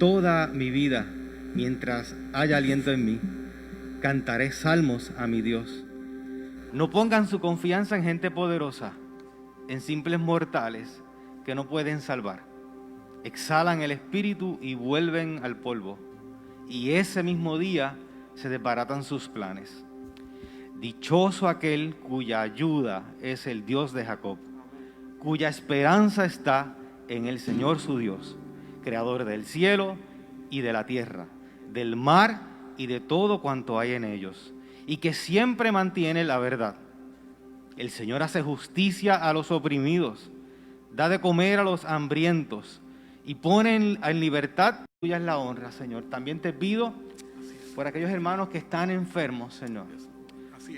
toda mi vida, mientras haya aliento en mí, cantaré salmos a mi Dios. No pongan su confianza en gente poderosa, en simples mortales que no pueden salvar. Exhalan el espíritu y vuelven al polvo, y ese mismo día se desbaratan sus planes. Dichoso aquel cuya ayuda es el Dios de Jacob, cuya esperanza está en el Señor su Dios, creador del cielo y de la tierra, del mar y de todo cuanto hay en ellos, y que siempre mantiene la verdad. El Señor hace justicia a los oprimidos, da de comer a los hambrientos, y pone en libertad. Tuya es la honra, Señor. También te pido por aquellos hermanos que están enfermos, Señor,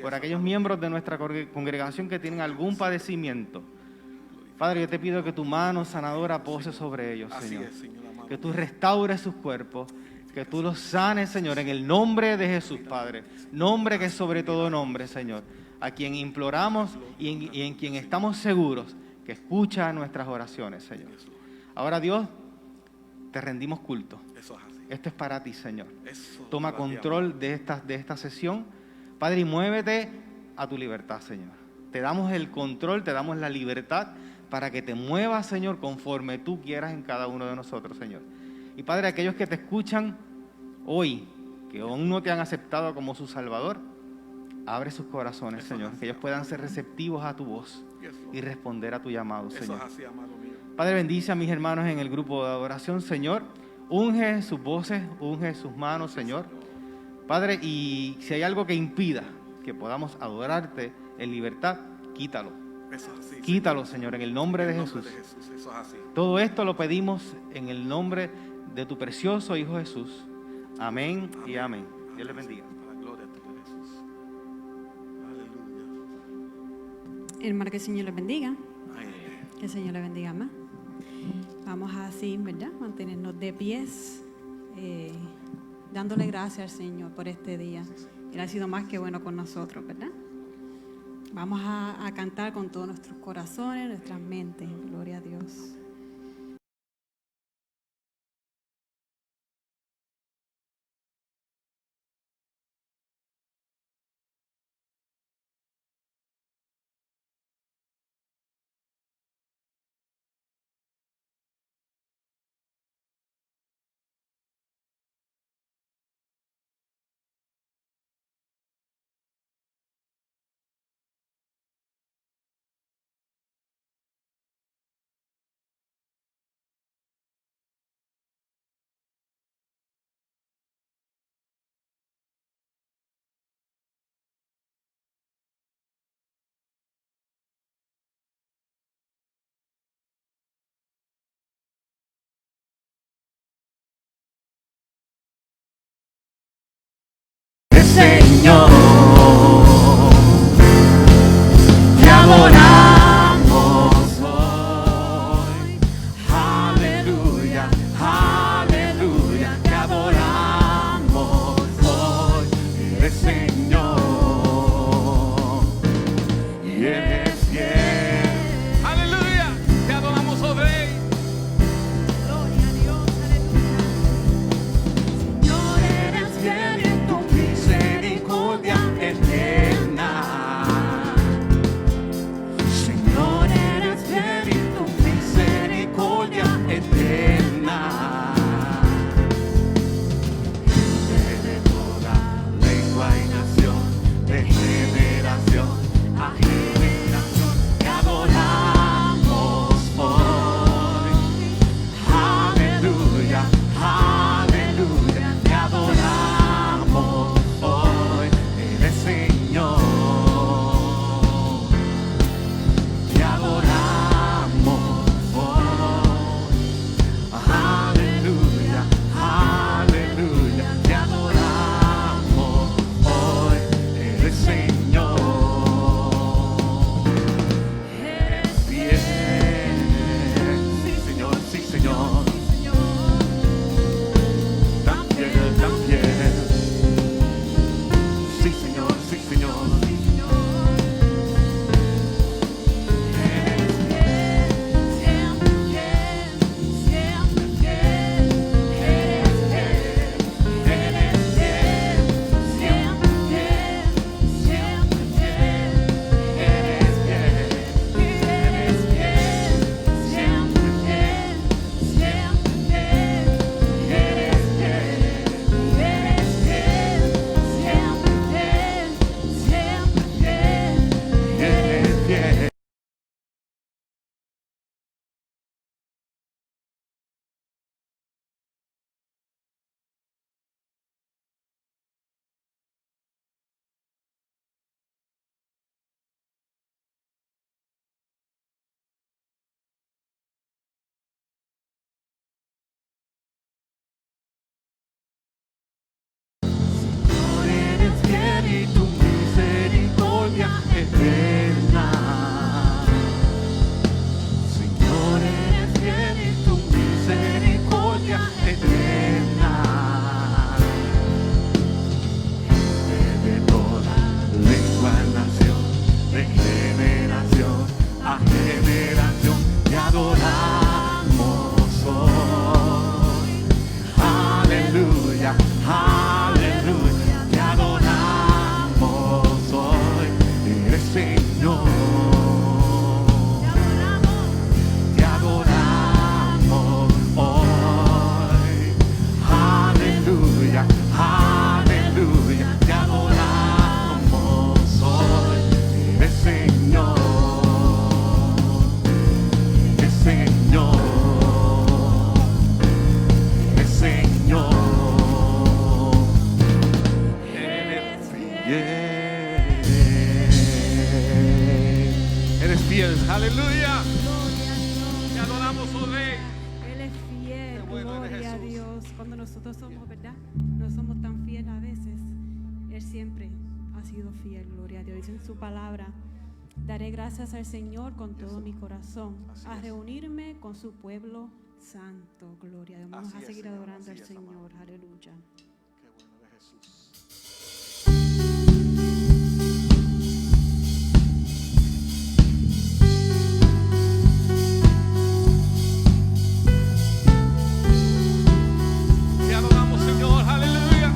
por aquellos miembros de nuestra congregación que tienen algún padecimiento. Padre, yo te pido que tu mano sanadora pose sobre ellos, Señor. Que tú restaures sus cuerpos, que tú los sanes, Señor, en el nombre de Jesús, Padre. Nombre que es sobre todo nombre, Señor. A quien imploramos y en quien estamos seguros que escucha nuestras oraciones, Señor. Ahora, Dios, te rendimos culto. Esto es para ti, Señor. Toma control de esta sesión, Padre, y muévete a tu libertad, Señor. Te damos el control, te damos la libertad para que te muevas, Señor, conforme tú quieras en cada uno de nosotros, Señor. Y Padre, aquellos que te escuchan hoy, que aún no te han aceptado como su Salvador, abre sus corazones, Señor, que ellos puedan ser receptivos a tu voz y responder a tu llamado, Señor. Padre, bendice a mis hermanos en el grupo de adoración, Señor. Unge sus voces, unge sus manos, Señor. Padre, y si hay algo que impida que podamos adorarte en libertad, quítalo. Quítalo, Señor, en el nombre de Jesús. Todo esto lo pedimos en el nombre de tu precioso Hijo Jesús. Amén y amén. Dios les bendiga. Hermano, que el Señor les bendiga. Que el Señor les bendiga más. Vamos así, ¿verdad? Mantenernos de pies, dándole gracias al Señor por este día. Él ha sido más que bueno con nosotros, ¿verdad? Vamos a cantar con todos nuestros corazones, nuestras mentes. Gloria a Dios. Señor, te adoramos hoy. Aleluya, aleluya, te adoramos hoy. Eres Señor y eres fiel. Aleluya, te adoramos, oh Rey. Gloria a Dios, aleluya. Señor, eres fiel y en tu misericordia eterna. Señor, eres fiel y tu misericordia eterna. De toda lengua, nación, de generación a generación te adoramos hoy. Aleluya, aleluya, te adoramos hoy. Eres Señor, te adoramos hoy. Aleluya, aleluya, te adoramos hoy. Eres Señor, eres Señor, eres Señor. Eres fiel. Eres fiel, aleluya. Te adoramos, oh Rey. Él es fiel, Qué bueno eres, gloria a Jesús. Dios. Cuando nosotros somos, ¿verdad? No somos tan fieles a veces. Él siempre ha sido fiel, gloria a Dios. Dice en su palabra, daré gracias al Señor con todo mi corazón, Así a es. reunirme con su pueblo santo, gloria a Dios. Vamos Así a es, seguir Señor, adorando así al es, Señor, aleluya. Qué bueno eres Jesús. Te adoramos, Señor, aleluya.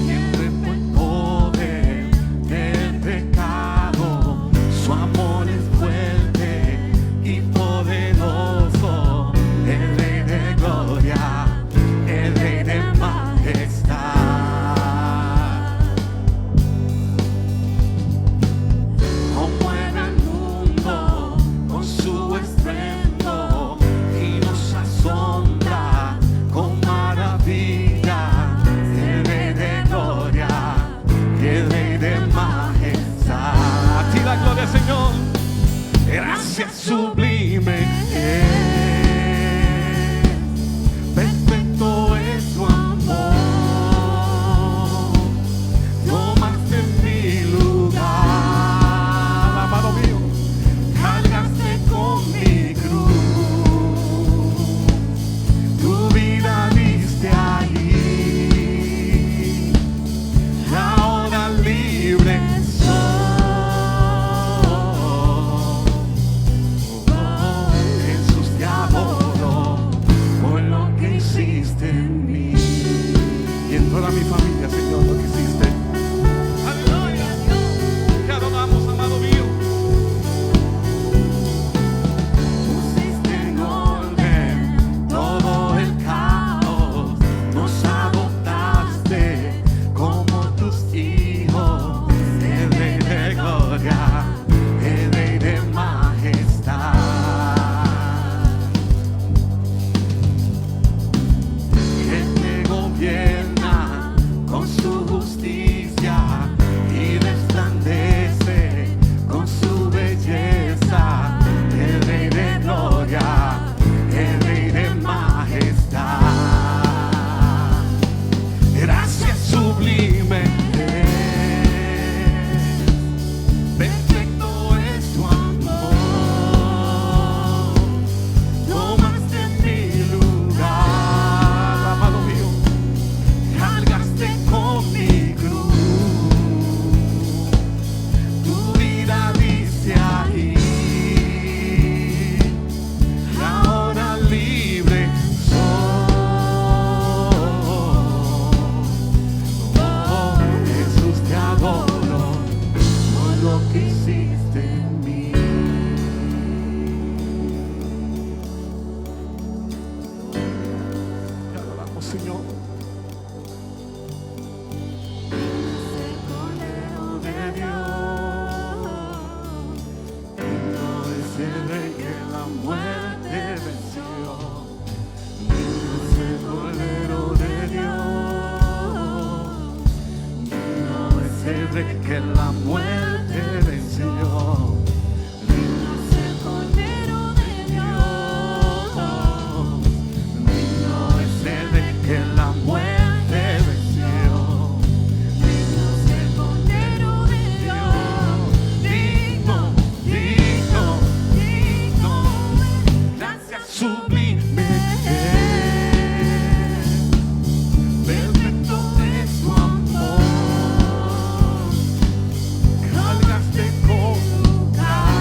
Siempre fue el poder del pecado, su amor es fuerte y poderoso, el Rey de gloria, el Rey de majestad. Conmueve al mundo con su estruendo y nos asombra con maravilla, el Rey de gloria, el Rey de majestad. A ti la gloria, Señor. Gracias sublime es, perfecto es tu amor. Tomaste mi lugar, amado mío, cargaste con mi cruz, tu vida diste allí, y ahora libre soy. Jesús, te adoro por lo que hiciste en mí y en toda mi familia, Señor, lo que hiciste. Aleluya, te adoramos, amado mío. Pusiste en orden todo el caos, nos adoptaste como tus hijos, el Rey de gloria, el Rey de majestad. Él te gobierna con su justicia y resplandece con su belleza, el Rey de gloria, el Rey de majestad. Gracias sublime es, perfecto es tu amor. Tomaste mi lugar, amado mío, cargaste con mi cruz, tu vida diste ahí, y ahora libre soy. Oh, Jesús, te adoro por lo que hiciste en mí. Te adoramos, Señor. Cordero de Dios, digno es el Rey que la muerte venció. Digno es el Cordero de Dios, digno es el Rey que la muerte venció. Digno es el Cordero de Dios, digno es el Rey que la muerte sublime perfecto es tu amor. Cargaste con lugar,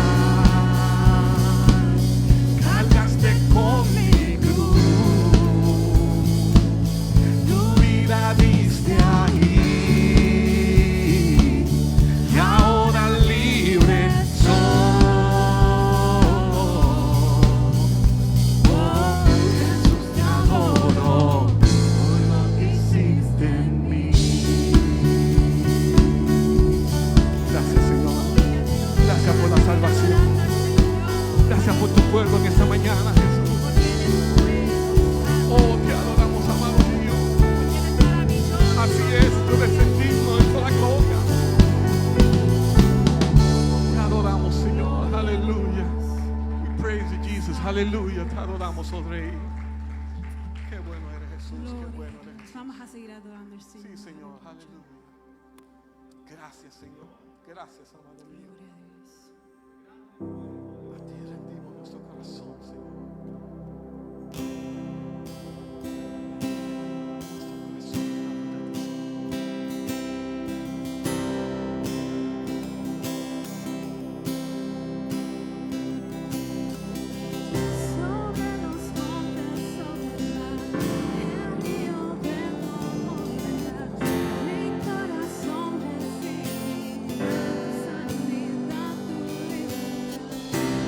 cargaste con mi cruz, tu vida diste ahí, y ahora libre soy. Oh, Jesús, te adoro por lo que hiciste en mí. Gracias, Señor. Gracias por la salvación. Gracias por tu pueblo en esta mañana, Jesús. Oh, te adoramos, amado mío. Así es, tú eres el digno de toda gloria. Te adoramos, Señor. Aleluya. We praise you, Jesus. Aleluya. Te adoramos, oh Rey. Qué bueno eres, Jesús. Qué bueno eres. Vamos a seguir adorando al Señor. Sí, Señor. Aleluya. Gracias, Señor. Gracias, amado mío. Gloria a Dios. A ti rendimos nuestro corazón, Señor. Nuestro Sobre los montes, sobre el mar, el río de tu amor vendrá. Mi corazón recibirá tu sanidad, tu libertad.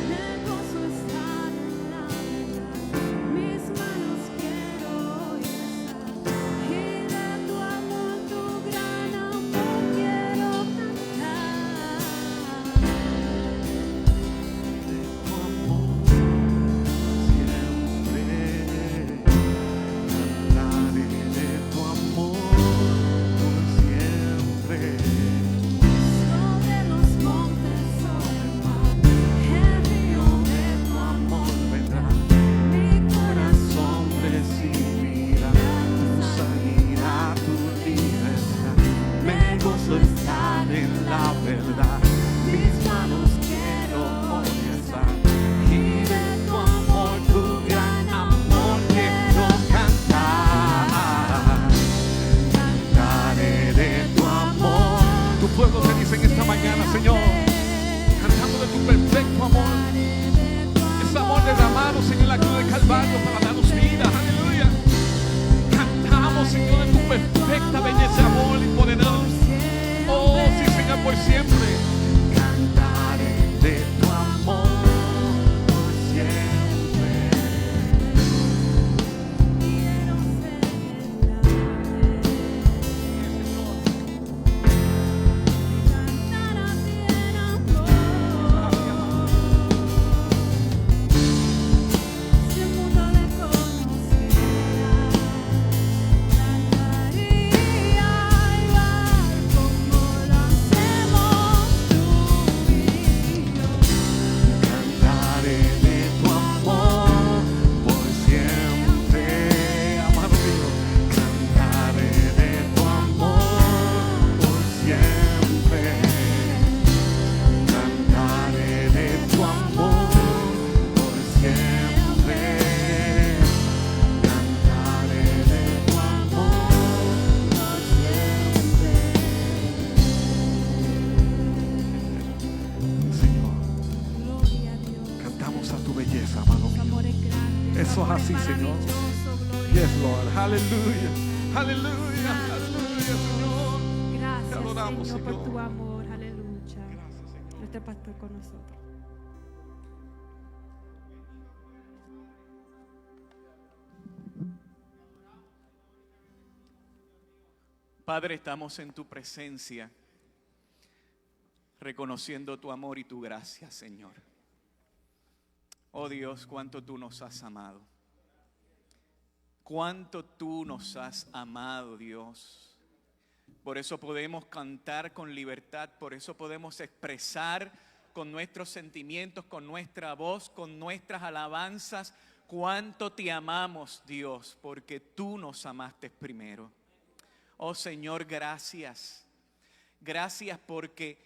Me gozo estar en la verdad. Mis manos quiero hoy besar. Y de tu amor, tu gran amor quiero cantar. tu amor siempre, cantaré de tu amor por siempre. Sobre los montes, sobre el mar, el río de tu amor vendrá. mi Corazón recibirá tu sanidad, tu libertad. Me gozo estar en la verdad. Mis manos quiero hoy alzar. Y de tu amor, tu gran amor quiero cantar. Cantaré de tu amor. Tu pueblo te dice en esta mañana, Señor, cantando de tu perfecto amor. Ese amor derramado, Señor, en la cruz del Calvario para darnos vida. Aleluya. Cantamos, Señor, de tu perfecta belleza, amor y poderoso. Oh, sí, Señor, por siempre. Cantaré de tu amor por siempre. quiero celebrarte. Cantar a ti en amor. Si el mundo le conociera, cantaría igual como lo hacemos tú y yo. Cantaré de tu amor por siempre. Amado mío, cantaré de tu amor por siempre. Cantaré de tu amor por siempre. Cantaré de tu amor por siempre. Señor, Gloria a Dios. cantamos a tu belleza, amado Tu mío. amor es grande. Eso Tu amor es así, Señor. maravilloso. Gloria Yes, a Dios. Lord. Aleluya. Aleluya. Aleluya, Señor. Gracias, Te adoramos, Señor, por Señor. tu amor. Aleluya. Gracias, Señor. Nuestro pastor con nosotros. Padre, estamos en tu presencia, reconociendo tu amor y tu gracia, Señor. Oh Dios, cuánto tú nos has amado. Cuánto tú nos has amado, Dios. Por eso podemos cantar con libertad, por eso podemos expresar con nuestros sentimientos, con nuestra voz, con nuestras alabanzas, cuánto te amamos, Dios, porque tú nos amaste primero. Oh Señor, gracias. Gracias porque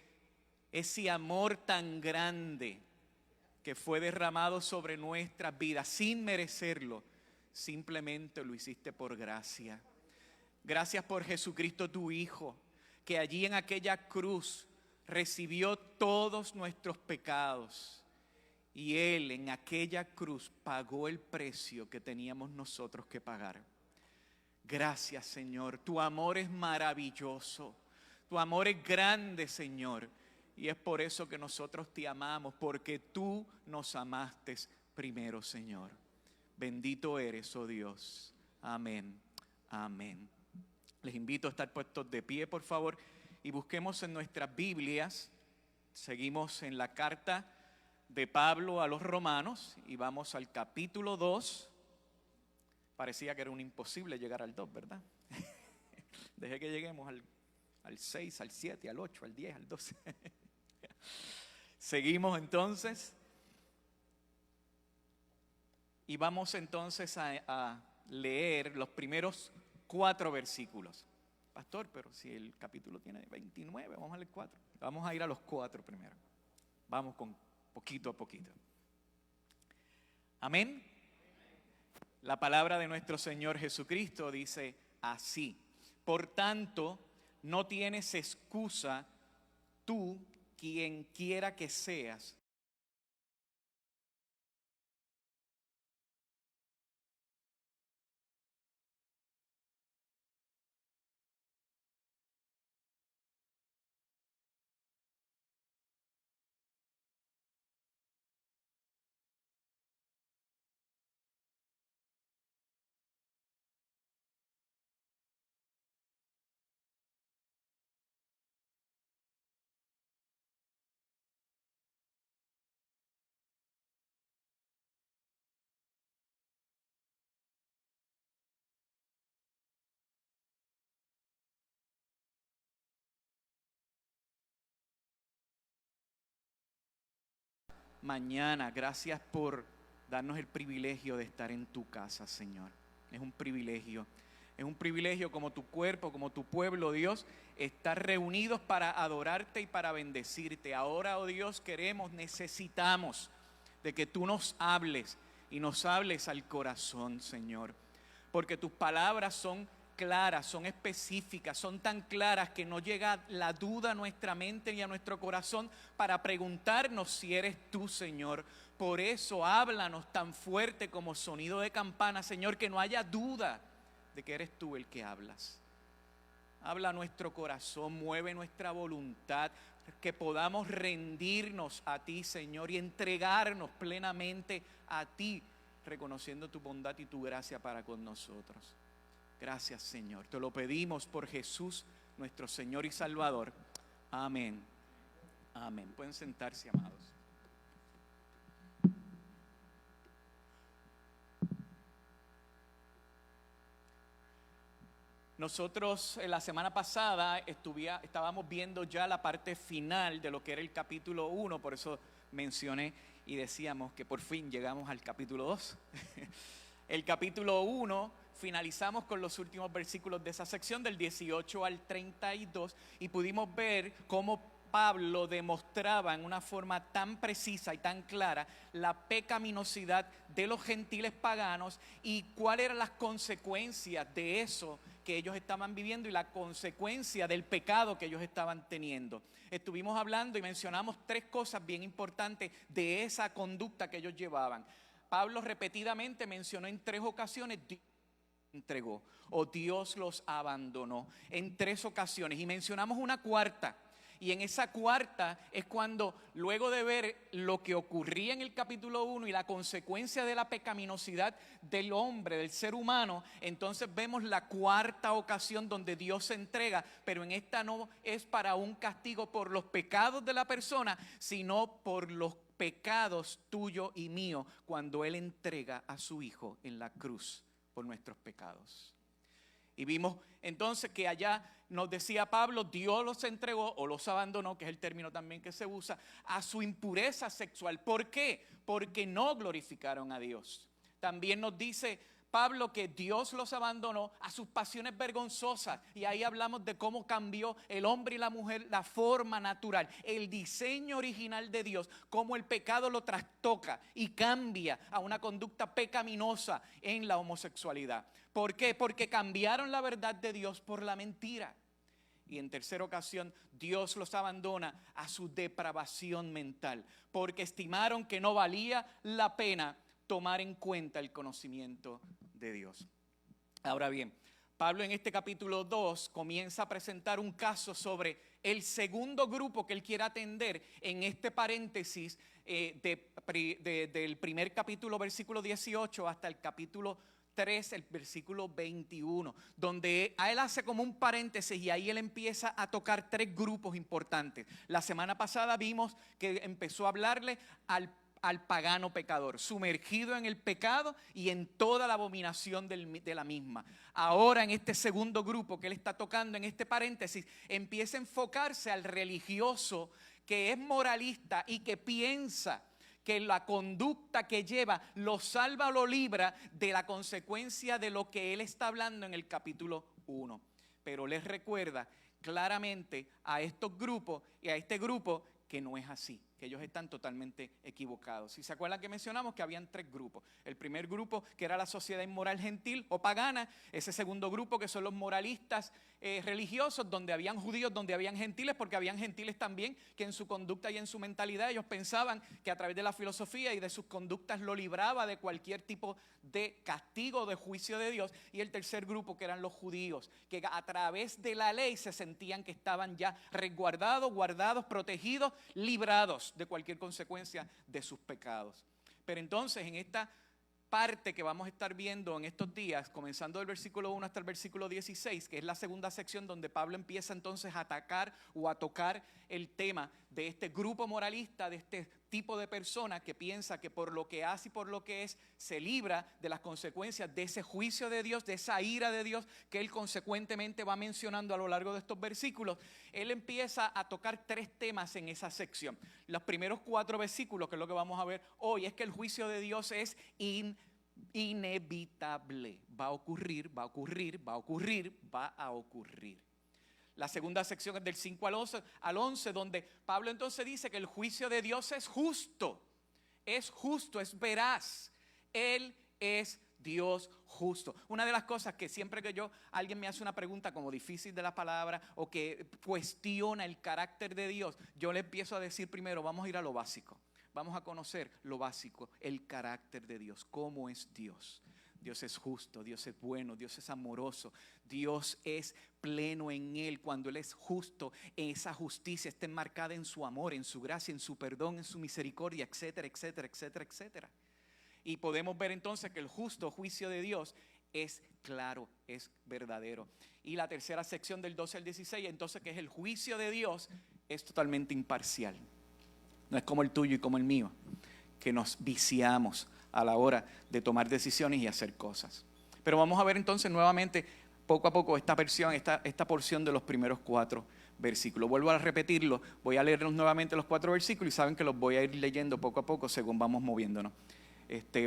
ese amor tan grande que fue derramado sobre nuestras vidas sin merecerlo. Simplemente lo hiciste por gracia. Gracias por Jesucristo tu Hijo, que allí en aquella cruz recibió todos nuestros pecados. Y Él en aquella cruz pagó el precio que teníamos nosotros que pagar. Gracias, Señor. Tu amor es maravilloso. Tu amor es grande, Señor. Y es por eso que nosotros te amamos, porque tú nos amaste primero, Señor. Bendito eres, oh Dios. Amén. Amén. Les invito a estar puestos de pie, por favor, y busquemos en nuestras Biblias. Seguimos en la carta de Pablo a los Romanos y vamos al capítulo 2. Parecía que era un imposible llegar al 2, ¿verdad? Dejé que lleguemos al 6, al 7, al 8, al 10, al 12. Seguimos entonces. Y vamos entonces a leer los primeros 4 versículos. Pastor, pero si el capítulo tiene 29, vamos a leer 4. Vamos a ir a los 4 primero. Vamos con poquito a poquito. Amén. La palabra de nuestro Señor Jesucristo dice así: por tanto, no tienes excusa tú, quien quiera que seas, mañana. Gracias por darnos el privilegio de estar en tu casa, Señor. Es un privilegio. Es un privilegio como tu cuerpo, como tu pueblo, Dios, estar reunidos para adorarte y para bendecirte. Ahora, oh Dios, necesitamos de que tú nos hables y nos hables al corazón, Señor. Porque tus palabras son claras, son específicas, son tan claras que no llega la duda a nuestra mente ni a nuestro corazón para preguntarnos si eres tú, Señor. Por eso háblanos tan fuerte como sonido de campana, Señor, que no haya duda de que eres tú el que hablas. Habla a nuestro corazón, mueve nuestra voluntad, que podamos rendirnos a ti, Señor, y entregarnos plenamente a ti, reconociendo tu bondad y tu gracia para con nosotros. Gracias, Señor. Te lo pedimos por Jesús, nuestro Señor y Salvador. Amén. Amén. Pueden sentarse, amados. Nosotros la semana pasada estábamos viendo ya la parte final de lo que era el capítulo 1, por eso mencioné y decíamos que por fin llegamos al capítulo 2. El capítulo 1 finalizamos con los últimos versículos de esa sección, del 18 al 32, y pudimos ver cómo Pablo demostraba en una forma tan precisa y tan clara la pecaminosidad de los gentiles paganos y cuáles eran las consecuencias de eso que ellos estaban viviendo y la consecuencia del pecado que ellos estaban teniendo. Estuvimos hablando y mencionamos 3 cosas bien importantes de esa conducta que ellos llevaban. Pablo repetidamente mencionó en 3 ocasiones Dios entregó o Dios los abandonó en 3 ocasiones, y mencionamos una cuarta. Y en esa cuarta es cuando, luego de ver lo que ocurría en el capítulo 1 y la consecuencia de la pecaminosidad del hombre, del ser humano, entonces vemos la cuarta ocasión donde Dios se entrega, pero en esta no es para un castigo por los pecados de la persona, sino por los pecados tuyo y mío, cuando Él entrega a su Hijo en la cruz por nuestros pecados. Y vimos entonces que allá nos decía Pablo, Dios los entregó o los abandonó, que es el término también que se usa, a su impureza sexual. ¿Por qué? Porque no glorificaron a Dios. También nos dice Pablo que Dios los abandonó a sus pasiones vergonzosas. Y ahí hablamos de cómo cambió el hombre y la mujer, la forma natural, el diseño original de Dios, cómo el pecado lo trastoca y cambia a una conducta pecaminosa en la homosexualidad. ¿Por qué? Porque cambiaron la verdad de Dios por la mentira. Y en tercera ocasión, Dios los abandona a su depravación mental, porque estimaron que no valía la pena tomar en cuenta el conocimiento de Dios. Ahora bien, Pablo en este capítulo 2 comienza a presentar un caso sobre el segundo grupo que él quiere atender en este paréntesis del primer capítulo, versículo 18, hasta el capítulo 3, el versículo 21, donde a él hace como un paréntesis y ahí él empieza a tocar tres grupos importantes. La semana pasada vimos que empezó a hablarle al pagano pecador, sumergido en el pecado y en toda la abominación de la misma. Ahora en este segundo grupo que él está tocando en este paréntesis, empieza a enfocarse al religioso que es moralista y que piensa que la conducta que lleva lo salva o lo libra de la consecuencia de lo que él está hablando en el capítulo 1. Pero les recuerda claramente a estos grupos y a este grupo que no es así, que ellos están totalmente equivocados. Si se acuerdan que mencionamos que habían tres grupos. El primer grupo que era la sociedad inmoral gentil o pagana, ese segundo grupo que son los moralistas religiosos, donde habían judíos, donde habían gentiles, porque habían gentiles también que en su conducta y en su mentalidad ellos pensaban que a través de la filosofía y de sus conductas lo libraba de cualquier tipo de castigo o de juicio de Dios. Y el tercer grupo que eran los judíos, que a través de la ley se sentían que estaban ya resguardados, guardados, protegidos, librados de cualquier consecuencia de sus pecados. Pero entonces en esta parte que vamos a estar viendo en estos días, comenzando del versículo 1 hasta el versículo 16, que es la segunda sección donde Pablo empieza entonces a atacar o a tocar el tema de este grupo moralista, de este tipo de persona que piensa que por lo que hace y por lo que es, se libra de las consecuencias de ese juicio de Dios, de esa ira de Dios que él consecuentemente va mencionando a lo largo de estos versículos. Él empieza a tocar tres temas en esa sección. Los primeros 4 versículos, que es lo que vamos a ver hoy, es que el juicio de Dios es inevitable. Va a ocurrir, va a ocurrir, va a ocurrir, va a ocurrir. La segunda sección es del 5 al 11, donde Pablo entonces dice que el juicio de Dios es justo, es veraz. Él es Dios justo. Una de las cosas que siempre que alguien me hace una pregunta como difícil de la palabra o que cuestiona el carácter de Dios, yo le empiezo a decir primero, vamos a ir a lo básico. Vamos a conocer lo básico, el carácter de Dios, cómo es Dios. Dios es justo, Dios es bueno, Dios es amoroso, Dios es pleno en Él. Cuando Él es justo, esa justicia está enmarcada en su amor, en su gracia, en su perdón, en su misericordia, etcétera, etcétera, etcétera, etcétera. Y podemos ver entonces que el justo juicio de Dios es claro, es verdadero. Y la tercera sección del 12 al 16, entonces que es el juicio de Dios, es totalmente imparcial. No es como el tuyo y como el mío, que nos viciamos a la hora de tomar decisiones y hacer cosas. Pero vamos a ver entonces nuevamente, poco a poco, esta porción de los primeros 4 versículos. Vuelvo a repetirlo, voy a leerlos nuevamente los 4 versículos y saben que los voy a ir leyendo poco a poco según vamos moviéndonos.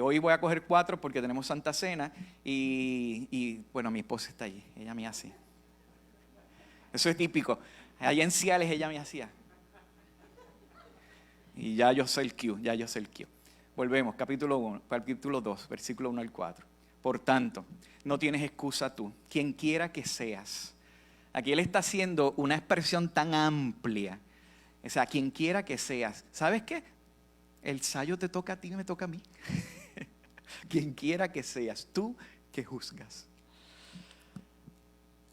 Hoy voy a coger 4 porque tenemos Santa Cena y bueno, mi esposa está allí, ella me hace. Eso es típico. Allá en Ciales ella me hacía. Y ya yo sé el cue, Volvemos, capítulo 2, versículo 1 al 4. Por tanto, no tienes excusa tú, quien quiera que seas. Aquí él está haciendo una expresión tan amplia. O sea, quien quiera que seas. ¿Sabes qué? El sayo te toca a ti y me toca a mí. Quien quiera que seas, tú que juzgas.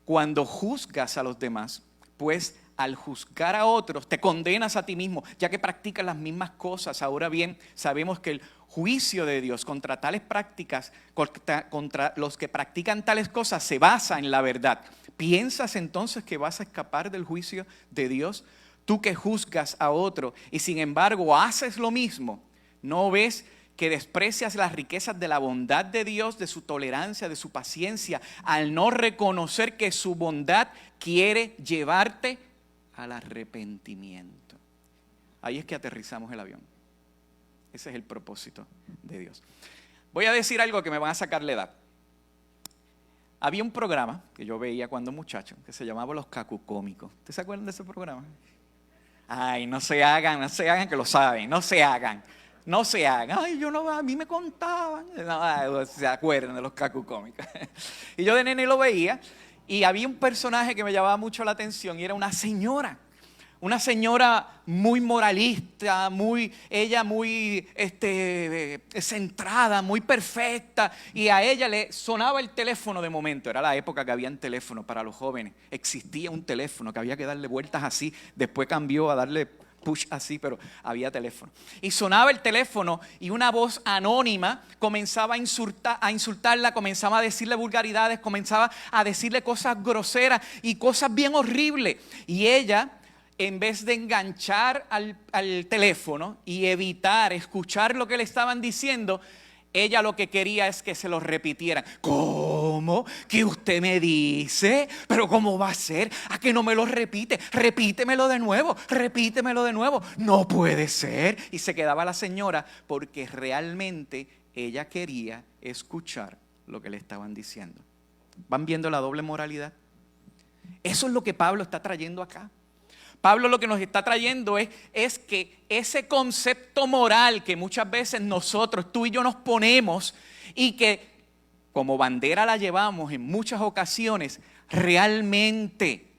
Cuando juzgas a los demás, pues al juzgar a otros te condenas a ti mismo, ya que practicas las mismas cosas. Ahora bien, sabemos que el juicio de Dios contra tales prácticas, contra los que practican tales cosas, se basa en la verdad. ¿Piensas entonces que vas a escapar del juicio de Dios? Tú que juzgas a otro y sin embargo haces lo mismo, ¿no ves que desprecias las riquezas de la bondad de Dios, de su tolerancia, de su paciencia, al no reconocer que su bondad quiere llevarte al arrepentimiento? Ahí es que aterrizamos el avión. Ese es el propósito de Dios. Voy a decir algo que me van a sacar la edad. Había un programa que yo veía cuando muchacho que se llamaba Los Cacucómicos. ¿Ustedes se acuerdan de ese programa? Ay, no se hagan que lo saben, no se hagan. Ay, yo no, a mí me contaban. No, se acuerdan de Los Cacucómicos. Y yo de nene lo veía y había un personaje que me llamaba mucho la atención y era una señora muy moralista, ella muy centrada, muy perfecta, y a ella le sonaba el teléfono de momento. Era la época que había teléfono para los jóvenes, existía un teléfono que había que darle vueltas así, después cambió a darle push así, pero había teléfono. Y sonaba el teléfono y una voz anónima comenzaba a insultarla, comenzaba a decirle vulgaridades, comenzaba a decirle cosas groseras y cosas bien horribles. Y ella, en vez de enganchar al teléfono y evitar escuchar lo que le estaban diciendo, ella lo que quería es que se lo repitieran. ¿Cómo? ¿Qué usted me dice? ¿Pero cómo va a ser? ¿A que no me lo repite? Repítemelo de nuevo. No puede ser. Y se quedaba la señora porque realmente ella quería escuchar lo que le estaban diciendo. ¿Van viendo la doble moralidad? Eso es lo que Pablo está trayendo acá. Pablo lo que nos está trayendo es que ese concepto moral que muchas veces nosotros, tú y yo nos ponemos y que como bandera la llevamos en muchas ocasiones, realmente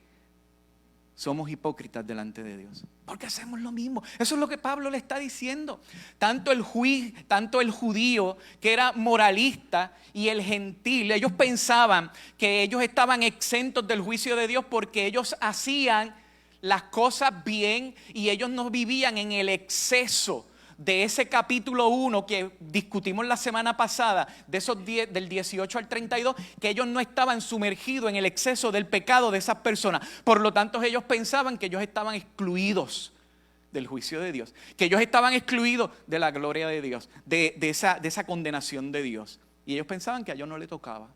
somos hipócritas delante de Dios. Porque hacemos lo mismo. Eso es lo que Pablo le está diciendo. Tanto el judío que era moralista y el gentil, ellos pensaban que ellos estaban exentos del juicio de Dios porque ellos hacían las cosas bien y ellos no vivían en el exceso de ese capítulo 1 que discutimos la semana pasada, de esos 10, del 18 al 32, que ellos no estaban sumergidos en el exceso del pecado de esas personas. Por lo tanto, ellos pensaban que ellos estaban excluidos del juicio de Dios, que ellos estaban excluidos de la gloria de Dios, de esa condenación de Dios. Y ellos pensaban que a ellos no le tocaba,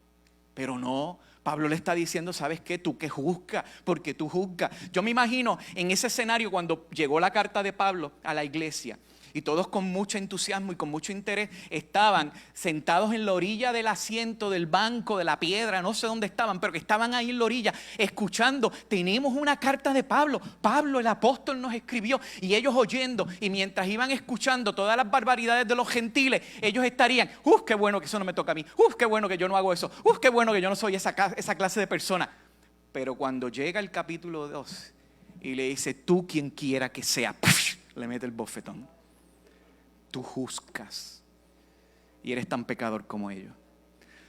pero no. Pablo le está diciendo, ¿sabes qué? Tú que juzgas, porque tú juzgas. Yo me imagino en ese escenario cuando llegó la carta de Pablo a la iglesia y todos con mucho entusiasmo y con mucho interés estaban sentados en la orilla del asiento, del banco, de la piedra, no sé dónde estaban, pero que estaban ahí en la orilla escuchando. Tenemos una carta de Pablo, Pablo el apóstol nos escribió, y ellos oyendo, y mientras iban escuchando todas las barbaridades de los gentiles, ellos estarían, qué bueno que eso no me toca a mí, qué bueno que yo no hago eso, qué bueno que yo no soy esa clase de persona. Pero cuando llega el capítulo 2 y le dice, tú quien quiera que sea, le mete el bofetón. Tú juzgas y eres tan pecador como ellos.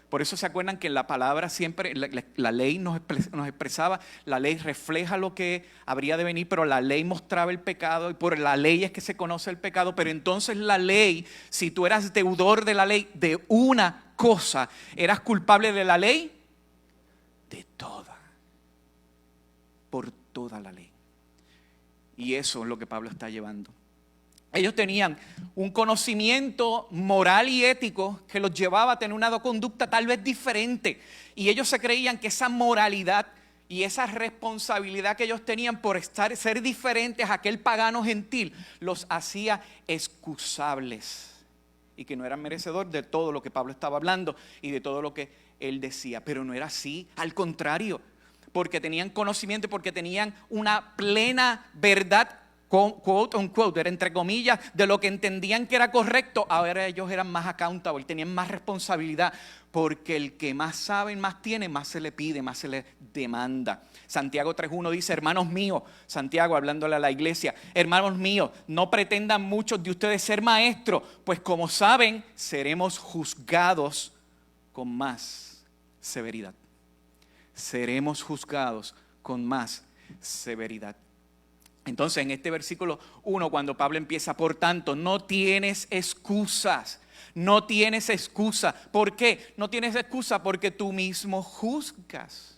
Por eso se acuerdan que en la palabra siempre, la ley nos expresaba, la ley refleja lo que habría de venir, pero la ley mostraba el pecado y por la ley es que se conoce el pecado. Pero entonces la ley, si tú eras deudor de la ley de una cosa, eras culpable de la ley de toda, por toda la ley. Y eso es lo que Pablo está llevando. Ellos tenían un conocimiento moral y ético que los llevaba a tener una conducta tal vez diferente. Y ellos se creían que esa moralidad y esa responsabilidad que ellos tenían por ser diferentes a aquel pagano gentil los hacía excusables. Y que no eran merecedores de todo lo que Pablo estaba hablando y de todo lo que él decía. Pero no era así, al contrario. Porque tenían conocimiento y porque tenían una plena verdad, quote unquote, era entre comillas, de lo que entendían que era correcto. Ahora ellos eran más accountable, tenían más responsabilidad, porque el que más sabe, más tiene, más se le pide, más se le demanda. Santiago 3:1 dice, hermanos míos, Santiago hablándole a la iglesia, hermanos míos, no pretendan muchos de ustedes ser maestros, pues como saben, seremos juzgados con más severidad. Seremos juzgados con más severidad. Entonces en este versículo 1, cuando Pablo empieza, por tanto, no tienes excusas. No tienes excusa. ¿Por qué? No tienes excusa porque tú mismo juzgas.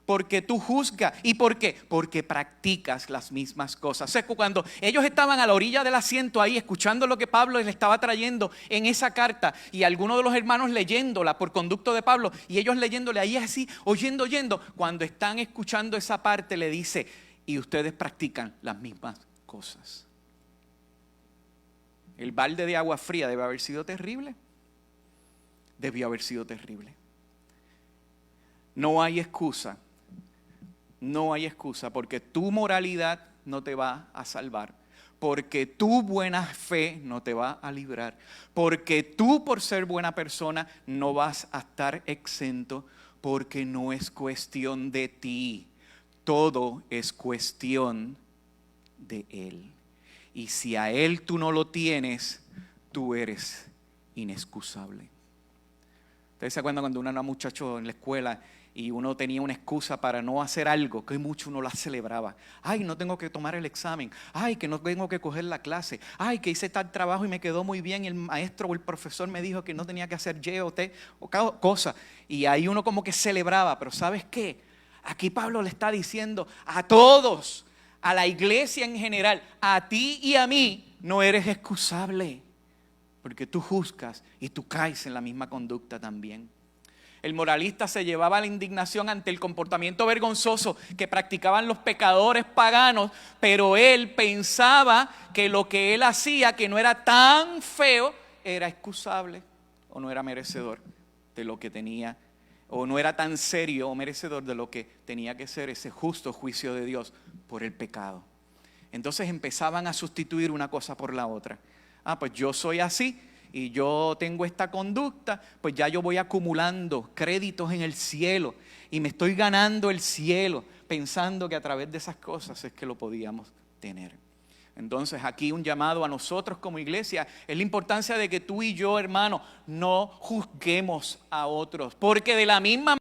Porque tú juzgas. ¿Y por qué? Porque practicas las mismas cosas. O sea, cuando ellos estaban a la orilla del asiento ahí, escuchando lo que Pablo les estaba trayendo en esa carta, y algunos de los hermanos leyéndola por conducto de Pablo, y ellos leyéndole ahí así, oyendo, cuando están escuchando esa parte le dice, y ustedes practican las mismas cosas. El balde de agua fría debe haber sido terrible. Debió haber sido terrible. No hay excusa. No hay excusa porque tu moralidad no te va a salvar. Porque tu buena fe no te va a librar. Porque tú por ser buena persona no vas a estar exento. Porque no es cuestión de ti. Todo es cuestión de Él. Y si a Él tú no lo tienes, tú eres inexcusable. ¿Ustedes se acuerdan cuando uno era muchacho en la escuela y uno tenía una excusa para no hacer algo, que mucho uno la celebraba? Ay, no tengo que tomar el examen. Ay, que no tengo que coger la clase. Ay, que hice tal trabajo y me quedó muy bien y el maestro o el profesor me dijo que no tenía que hacer Y o T o cada cosa. Y ahí uno como que celebraba. Pero ¿sabes qué? Aquí Pablo le está diciendo a todos, a la iglesia en general, a ti y a mí, no eres excusable. Porque tú juzgas y tú caes en la misma conducta también. El moralista se llevaba la indignación ante el comportamiento vergonzoso que practicaban los pecadores paganos, pero él pensaba que lo que él hacía, que no era tan feo, era excusable o no era merecedor de lo que tenía, o no era tan serio o merecedor de lo que tenía que ser ese justo juicio de Dios por el pecado. Entonces empezaban a sustituir una cosa por la otra. Pues yo soy así y yo tengo esta conducta, pues ya yo voy acumulando créditos en el cielo y me estoy ganando el cielo pensando que a través de esas cosas es que lo podíamos tener. Entonces aquí un llamado a nosotros como iglesia es la importancia de que tú y yo, hermano, no juzguemos a otros, porque de la misma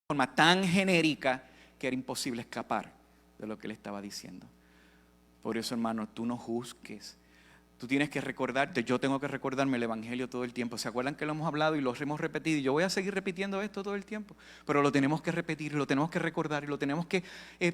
forma tan genérica que era imposible escapar de lo que él estaba diciendo. Por eso, hermano, tú no juzgues. Tú tienes que recordarte, yo tengo que recordarme el evangelio todo el tiempo. ¿Se acuerdan que lo hemos hablado y lo hemos repetido? Y yo voy a seguir repitiendo esto todo el tiempo. Pero lo tenemos que repetir, lo tenemos que recordar y lo tenemos que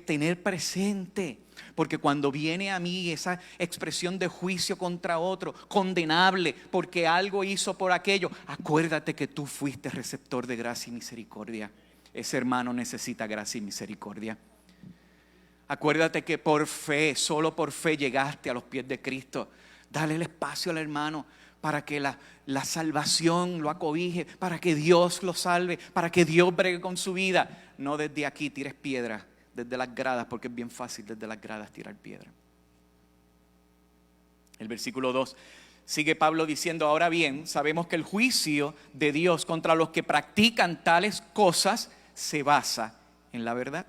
tener presente. Porque cuando viene a mí esa expresión de juicio contra otro, condenable porque algo hizo por aquello, acuérdate que tú fuiste receptor de gracia y misericordia. Ese hermano necesita gracia y misericordia. Acuérdate que por fe, solo por fe llegaste a los pies de Cristo. Dale el espacio al hermano para que la salvación lo acobije, para que Dios lo salve, para que Dios bregue con su vida. No desde aquí tires piedras, desde las gradas, porque es bien fácil desde las gradas tirar piedra. El versículo 2 sigue Pablo diciendo: ahora bien, sabemos que el juicio de Dios contra los que practican tales cosas se basa en la verdad.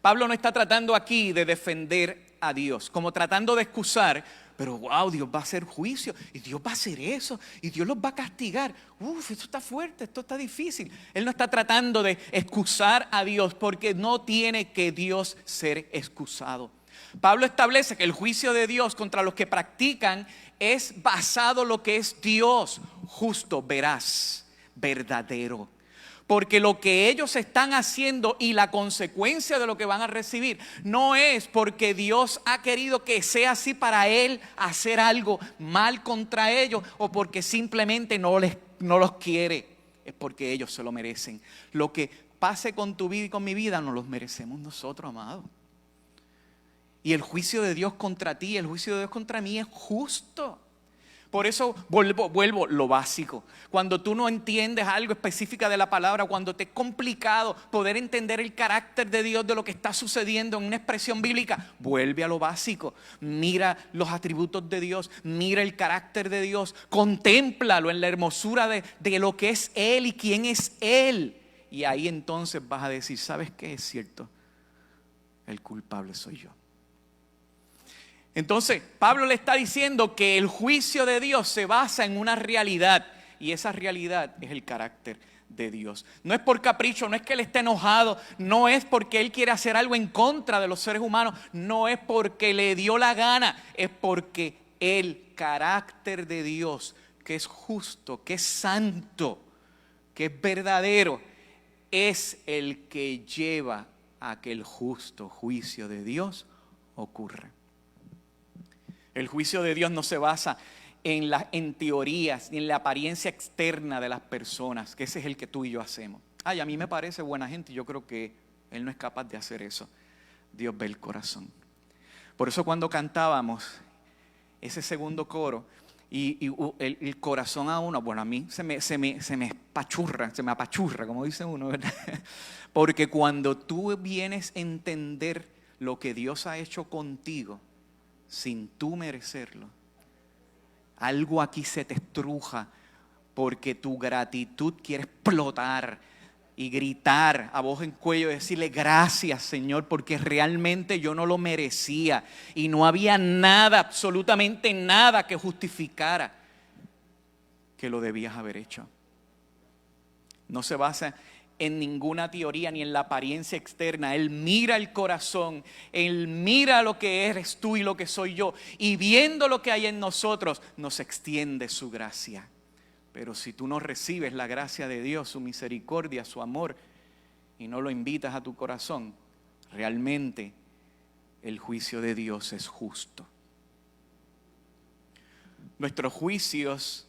Pablo no está tratando aquí de defender a Dios, como tratando de excusar, pero wow, Dios va a hacer juicio y Dios va a hacer eso y Dios los va a castigar. Esto está fuerte, esto está difícil. Él no está tratando de excusar a Dios, porque no tiene que Dios ser excusado. Pablo establece que el juicio de Dios contra los que practican es basado en lo que es Dios, justo, veraz, verdadero. Porque lo que ellos están haciendo y la consecuencia de lo que van a recibir no es porque Dios ha querido que sea así para Él hacer algo mal contra ellos, o porque simplemente no los quiere. Es porque ellos se lo merecen. Lo que pase con tu vida y con mi vida nos los merecemos nosotros, amados. Y el juicio de Dios contra ti, el juicio de Dios contra mí es justo. Por eso vuelvo lo básico. Cuando tú no entiendes algo específico de la palabra, cuando te es complicado poder entender el carácter de Dios, de lo que está sucediendo en una expresión bíblica, vuelve a lo básico. Mira los atributos de Dios, mira el carácter de Dios, contémplalo en la hermosura de lo que es Él y quién es Él. Y ahí entonces vas a decir: ¿sabes qué? Es cierto, el culpable soy yo. Entonces, Pablo le está diciendo que el juicio de Dios se basa en una realidad, y esa realidad es el carácter de Dios. No es por capricho, no es que Él esté enojado, no es porque Él quiere hacer algo en contra de los seres humanos, no es porque le dio la gana, es porque el carácter de Dios, que es justo, que es santo, que es verdadero, es el que lleva a que el justo juicio de Dios ocurra. El juicio de Dios no se basa en teorías ni en la apariencia externa de las personas, que ese es el que tú y yo hacemos. Ay, a mí me parece buena gente y yo creo que Él no es capaz de hacer eso. Dios ve el corazón. Por eso cuando cantábamos ese segundo coro y el corazón a uno, bueno, a mí se me apachurra, como dice uno, ¿verdad? Porque cuando tú vienes a entender lo que Dios ha hecho contigo sin tú merecerlo, algo aquí se te estruja porque tu gratitud quiere explotar y gritar a voz en cuello y decirle gracias, Señor, porque realmente yo no lo merecía y no había nada, absolutamente nada que justificara que lo debías haber hecho. No se basa en ninguna teoría ni en la apariencia externa. Él mira el corazón, Él mira lo que eres tú y lo que soy yo, y viendo lo que hay en nosotros, nos extiende su gracia. Pero si tú no recibes la gracia de Dios, su misericordia, su amor, y no lo invitas a tu corazón, realmente el juicio de Dios es justo. Nuestros juicios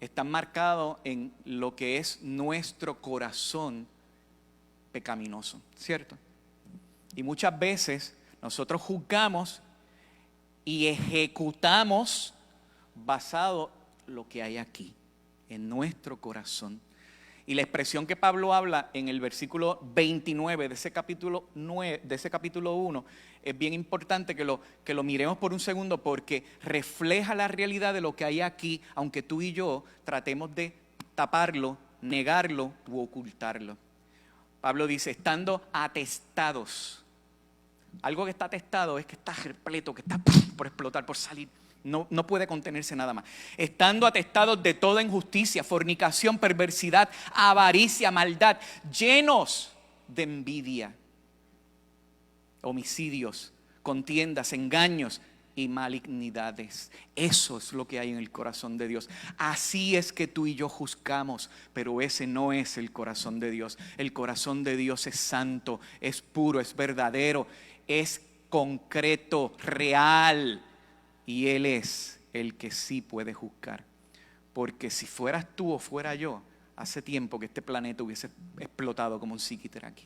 están marcados en lo que es nuestro corazón pecaminoso, ¿cierto? Y muchas veces nosotros juzgamos y ejecutamos basado en lo que hay aquí, en nuestro corazón. Y la expresión que Pablo habla en el versículo 29 de ese capítulo 1 es bien importante que lo miremos por un segundo, porque refleja la realidad de lo que hay aquí, aunque tú y yo tratemos de taparlo, negarlo u ocultarlo. Pablo dice, estando atestados. Algo que está atestado es que está repleto, que está por explotar, por salir. No puede contenerse nada más. Estando atestados de toda injusticia, fornicación, perversidad, avaricia, maldad, llenos de envidia, homicidios, contiendas, engaños y malignidades. Eso es lo que hay en el corazón de Dios. Así es que tú y yo juzgamos, pero ese no es el corazón de Dios. El corazón de Dios es santo, es puro, es verdadero, es concreto, real. Y Él es el que sí puede juzgar. Porque si fueras tú o fuera yo, hace tiempo que este planeta hubiese explotado como un psiquiatra aquí.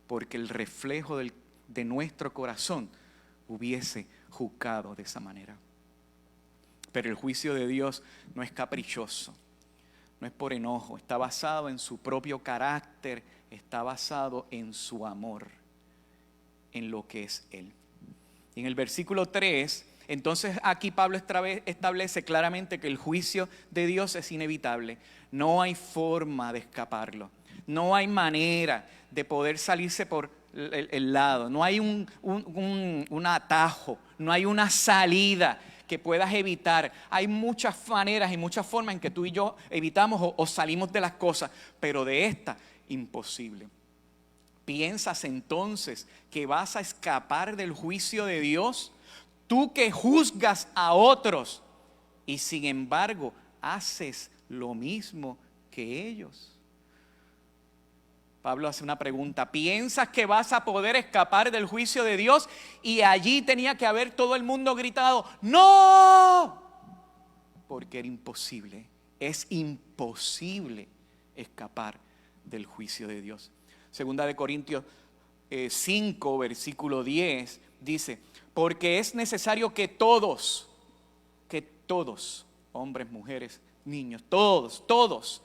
Porque el reflejo de nuestro corazón hubiese juzgado de esa manera. Pero el juicio de Dios no es caprichoso, no es por enojo, está basado en su propio carácter, está basado en su amor, en lo que es Él. Y en el versículo 3, entonces aquí Pablo establece claramente que el juicio de Dios es inevitable. No hay forma de escaparlo. No hay manera de poder salirse por el lado. No hay un atajo. No hay una salida que puedas evitar. Hay muchas maneras y muchas formas en que tú y yo evitamos o salimos de las cosas. Pero de esta, imposible. ¿Piensas entonces que vas a escapar del juicio de Dios? Tú que juzgas a otros y sin embargo haces lo mismo que ellos. Pablo hace una pregunta. ¿Piensas que vas a poder escapar del juicio de Dios? Y allí tenía que haber todo el mundo gritado, ¡no! Porque era imposible. Es imposible escapar del juicio de Dios. Segunda de Corintios 5, versículo 10, dice, porque es necesario que todos, hombres, mujeres, niños, todos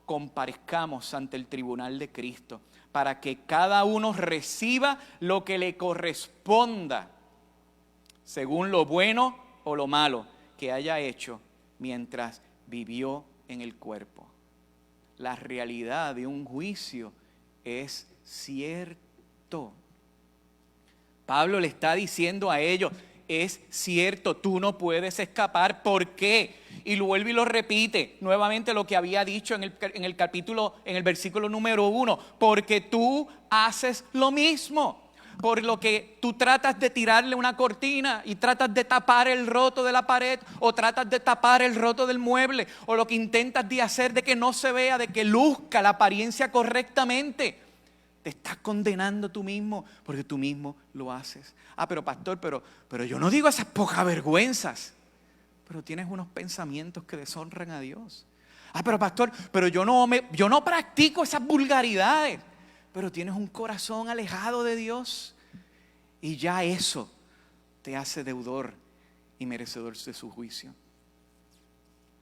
comparezcamos ante el tribunal de Cristo para que cada uno reciba lo que le corresponda según lo bueno o lo malo que haya hecho mientras vivió en el cuerpo. La realidad de un juicio es cierto. Pablo le está diciendo a ellos, es cierto, tú no puedes escapar. ¿Por qué? Y lo vuelve y lo repite nuevamente lo que había dicho en el versículo número 1. Porque tú haces lo mismo. Por lo que tú tratas de tirarle una cortina y tratas de tapar el roto de la pared, o tratas de tapar el roto del mueble, o lo que intentas de hacer de que no se vea, de que luzca la apariencia correctamente. Te estás condenando tú mismo porque tú mismo lo haces. Pero pastor, pero yo no digo esas pocas vergüenzas. Pero tienes unos pensamientos que deshonran a Dios. Pero pastor, pero yo no practico esas vulgaridades. Pero tienes un corazón alejado de Dios. Y ya eso te hace deudor y merecedor de su juicio.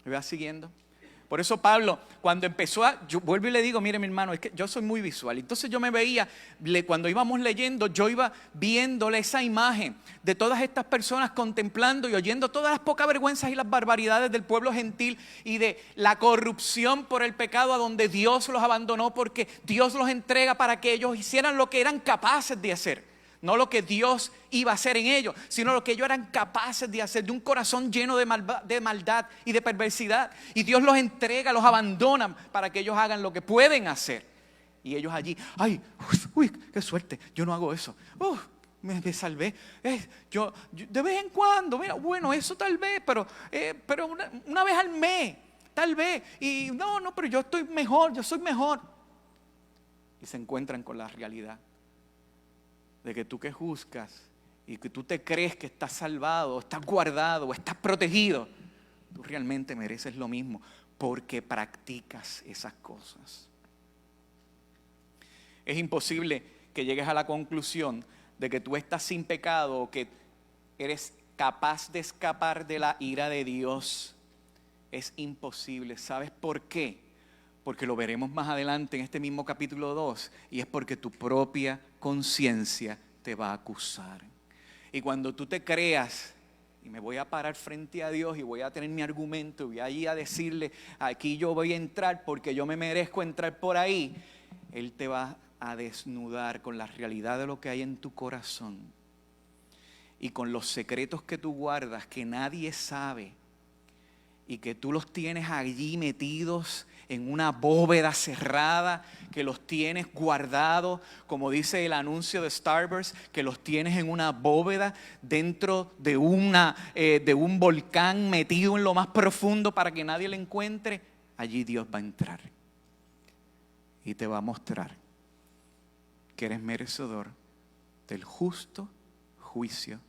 ¿Me vas siguiendo? Por eso Pablo, cuando empezó yo vuelvo y le digo, mire mi hermano, es que yo soy muy visual. Entonces yo me veía, cuando íbamos leyendo, yo iba viéndole esa imagen de todas estas personas contemplando y oyendo todas las pocas vergüenzas y las barbaridades del pueblo gentil y de la corrupción por el pecado, a donde Dios los abandonó porque Dios los entrega para que ellos hicieran lo que eran capaces de hacer. No lo que Dios iba a hacer en ellos, sino lo que ellos eran capaces de hacer, de un corazón lleno de maldad y de perversidad. Y Dios los entrega, los abandona para que ellos hagan lo que pueden hacer. Y ellos allí, uy, qué suerte, yo no hago eso. Me salvé. Yo de vez en cuando, mira, bueno, eso tal vez, pero una vez al mes, tal vez. Y no, pero yo estoy mejor, yo soy mejor. Y se encuentran con la realidad de que tú que juzgas y que tú te crees que estás salvado, estás guardado, estás protegido, tú realmente mereces lo mismo porque practicas esas cosas. Es imposible que llegues a la conclusión de que tú estás sin pecado o que eres capaz de escapar de la ira de Dios. Es imposible. ¿Sabes por qué? Porque lo veremos más adelante en este mismo capítulo 2, y es porque tu propia conciencia te va a acusar. Y cuando tú te creas, y me voy a parar frente a Dios y voy a tener mi argumento y voy allí a decirle, aquí yo voy a entrar porque yo me merezco entrar por ahí, Él te va a desnudar con la realidad de lo que hay en tu corazón y con los secretos que tú guardas que nadie sabe y que tú los tienes allí metidos en una bóveda cerrada, que los tienes guardados, como dice el anuncio de Starburst, que los tienes en una bóveda dentro de un volcán metido en lo más profundo para que nadie le encuentre. Allí Dios va a entrar y te va a mostrar que eres merecedor del justo juicio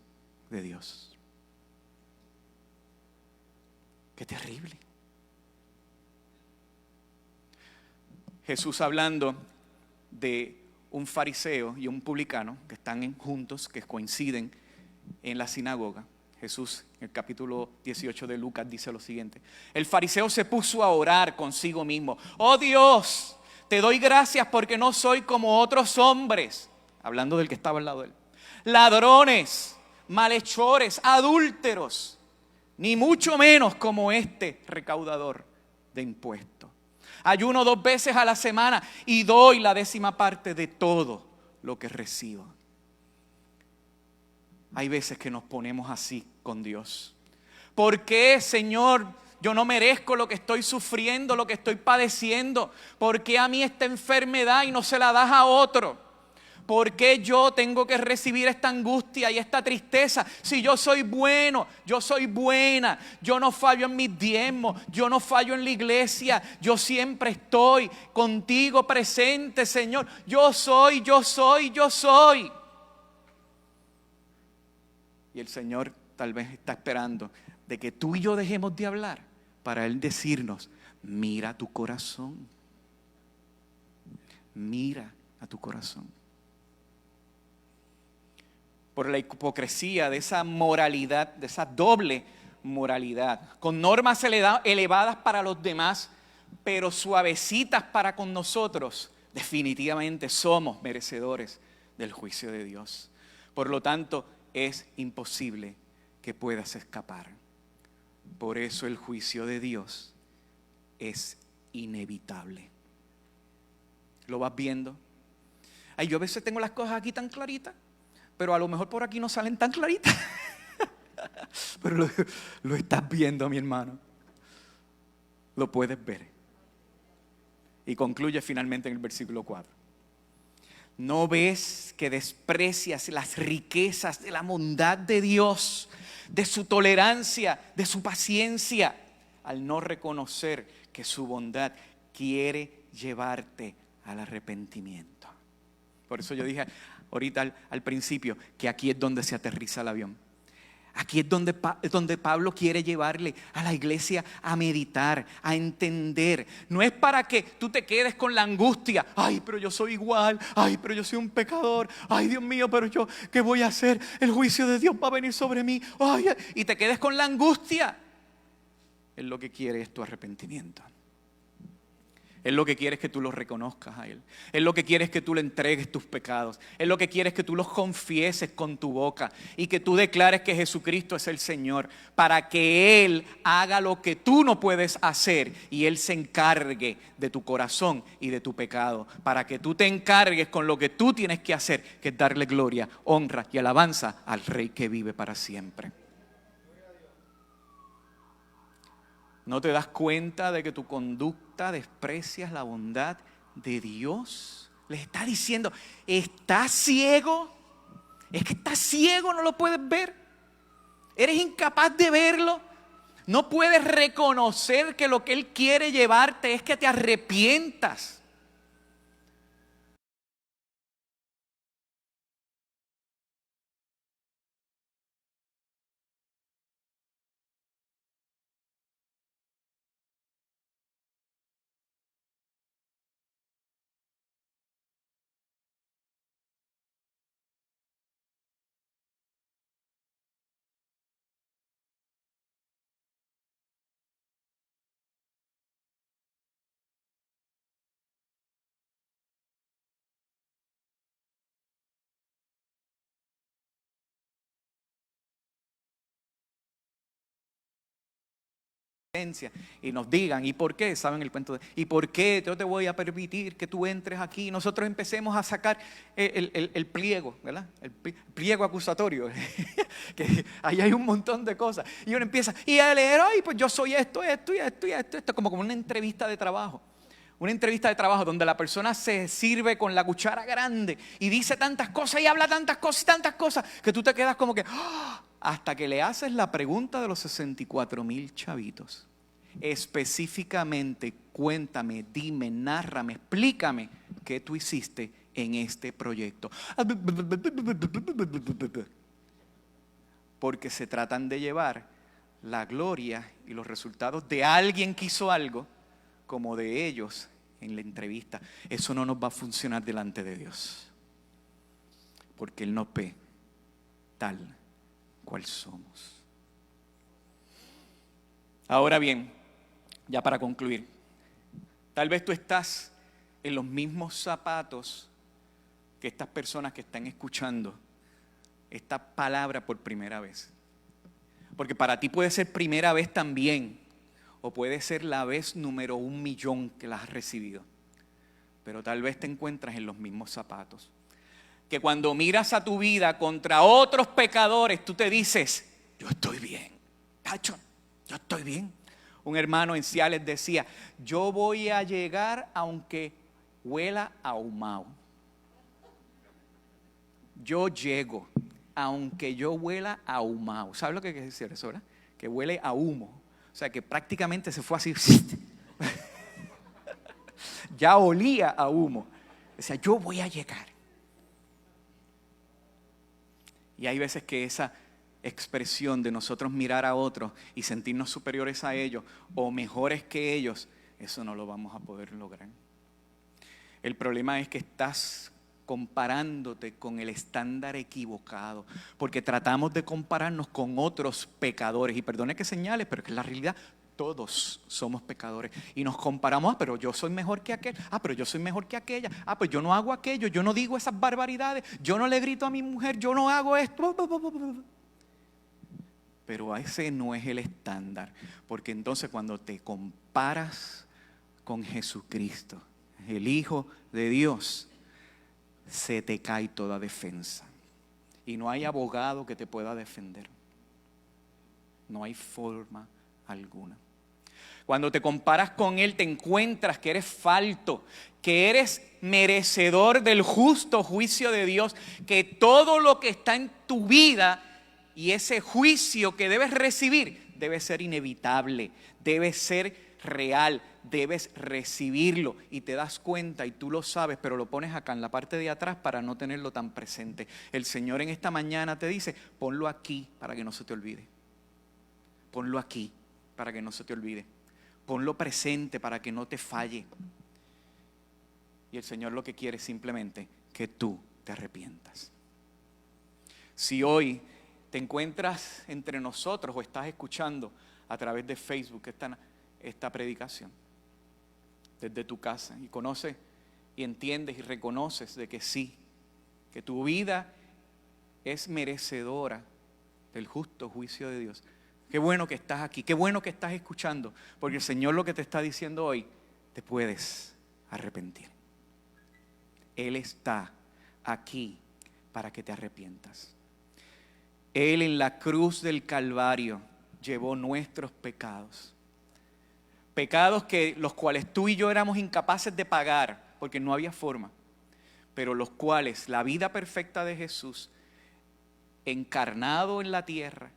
de Dios. ¡Qué terrible! Jesús hablando de un fariseo y un publicano que están juntos, que coinciden en la sinagoga. Jesús, en el capítulo 18 de Lucas, dice lo siguiente: el fariseo se puso a orar consigo mismo. Oh Dios, te doy gracias porque no soy como otros hombres, hablando del que estaba al lado de él, ladrones, malhechores, adúlteros, ni mucho menos como este recaudador de impuestos. Ayuno 2 veces a la semana y doy la 10ª parte de todo lo que recibo. Hay veces que nos ponemos así con Dios. ¿Por qué, Señor? Yo no merezco lo que estoy sufriendo, lo que estoy padeciendo. ¿Por qué a mí esta enfermedad y no se la das a otro? ¿Por qué yo tengo que recibir esta angustia y esta tristeza? Si yo soy bueno, yo soy buena, yo no fallo en mis diezmos, yo no fallo en la iglesia, yo siempre estoy contigo presente, Señor. Yo soy. Y el Señor tal vez está esperando de que tú y yo dejemos de hablar para Él decirnos: mira tu corazón, mira a tu corazón. Por la hipocresía de esa moralidad, de esa doble moralidad, con normas elevadas para los demás, pero suavecitas para con nosotros, definitivamente somos merecedores del juicio de Dios. Por lo tanto, es imposible que puedas escapar. Por eso el juicio de Dios es inevitable. ¿Lo vas viendo? Yo a veces tengo las cosas aquí tan claritas, pero a lo mejor por aquí no salen tan claritas. Pero lo estás viendo, mi hermano. Lo puedes ver. Y concluye finalmente en el versículo 4. ¿No ves que desprecias las riquezas de la bondad de Dios, de su tolerancia, de su paciencia, al no reconocer que su bondad quiere llevarte al arrepentimiento? Por eso yo dije ahorita al principio que aquí es donde se aterriza el avión. Aquí es donde Pablo quiere llevarle a la iglesia a meditar, a entender. No es para que tú te quedes con la angustia. Ay, pero yo soy igual. Ay, pero yo soy un pecador. Ay, Dios mío, pero yo, ¿qué voy a hacer? El juicio de Dios va a venir sobre mí. Ay, y te quedes con la angustia. Él lo que quiere es tu arrepentimiento. Él lo que quiere es que tú lo reconozcas a Él. Él lo que quiere es que tú le entregues tus pecados. Él lo que quiere es que tú los confieses con tu boca y que tú declares que Jesucristo es el Señor, para que Él haga lo que tú no puedes hacer y Él se encargue de tu corazón y de tu pecado, para que tú te encargues con lo que tú tienes que hacer, que es darle gloria, honra y alabanza al Rey que vive para siempre. ¿No te das cuenta de que tu conducta desprecias la bondad de Dios? Le está diciendo, ¿estás ciego? Es que estás ciego, no lo puedes ver. Eres incapaz de verlo. No puedes reconocer que lo que Él quiere llevarte es que te arrepientas. Y nos digan, ¿y por qué? ¿Saben el cuento de ¿y por qué yo te voy a permitir que tú entres aquí? Nosotros empecemos a sacar el pliego, ¿verdad? El pliego acusatorio, que ahí hay un montón de cosas. Y uno empieza, y a leer, ay, pues yo soy esto, como una entrevista de trabajo. Una entrevista de trabajo donde la persona se sirve con la cuchara grande y dice tantas cosas y habla tantas cosas que tú te quedas como que ¡oh! Hasta que le haces la pregunta de los 64,000 chavitos. Específicamente, cuéntame, dime, nárrame, explícame qué tú hiciste en este proyecto. Porque se tratan de llevar la gloria y los resultados de alguien que hizo algo como de ellos en la entrevista. Eso no nos va a funcionar delante de Dios, porque Él nos ve tal cual somos. Ahora bien, ya para concluir, tal vez tú estás en los mismos zapatos que estas personas que están escuchando esta palabra por primera vez, porque para ti puede ser primera vez también, o puede ser la vez número 1,000,000 que la has recibido. Pero tal vez te encuentras en los mismos zapatos. Que cuando miras a tu vida contra otros pecadores, tú te dices, yo estoy bien. Tacho, yo estoy bien. Un hermano en Ciales decía, yo voy a llegar aunque huela a ahumado. Yo llego aunque yo huela a ahumado. ¿Sabes lo que quiere decir eso, verdad? Que huele a humo. O sea, que prácticamente se fue así. Ya olía a humo. Decía, yo voy a llegar. Y hay veces que esa expresión de nosotros mirar a otros y sentirnos superiores a ellos o mejores que ellos, eso no lo vamos a poder lograr. El problema es que estás comparándote con el estándar equivocado, porque tratamos de compararnos con otros pecadores, y perdone que señale, pero que en la realidad todos somos pecadores y nos comparamos, pero yo soy mejor que aquel, pero yo soy mejor que aquella, pues yo no hago aquello, yo no digo esas barbaridades, yo no le grito a mi mujer, yo no hago esto. Pero ese no es el estándar, porque entonces cuando te comparas con Jesucristo, el Hijo de Dios, se te cae toda defensa y no hay abogado que te pueda defender. No hay forma alguna. Cuando te comparas con Él, te encuentras que eres falto, que eres merecedor del justo juicio de Dios, que todo lo que está en tu vida y ese juicio que debes recibir debe ser inevitable, debe ser real, debes recibirlo, y te das cuenta y tú lo sabes, pero lo pones acá en la parte de atrás para no tenerlo tan presente. El Señor en esta mañana te dice: ponlo aquí para que no se te olvide. Ponlo aquí para que no se te olvide. Ponlo presente para que no te falle. Y el Señor lo que quiere es simplemente que tú te arrepientas. Si hoy te encuentras entre nosotros o estás escuchando a través de Facebook esta predicación desde tu casa, y conoces y entiendes y reconoces de que sí, que tu vida es merecedora del justo juicio de Dios, qué bueno que estás aquí, qué bueno que estás escuchando, porque el Señor lo que te está diciendo hoy: te puedes arrepentir. Él está aquí para que te arrepientas. Él en la cruz del Calvario llevó nuestros pecados. Pecados que los cuales tú y yo éramos incapaces de pagar, porque no había forma, pero los cuales la vida perfecta de Jesús, encarnado en la tierra,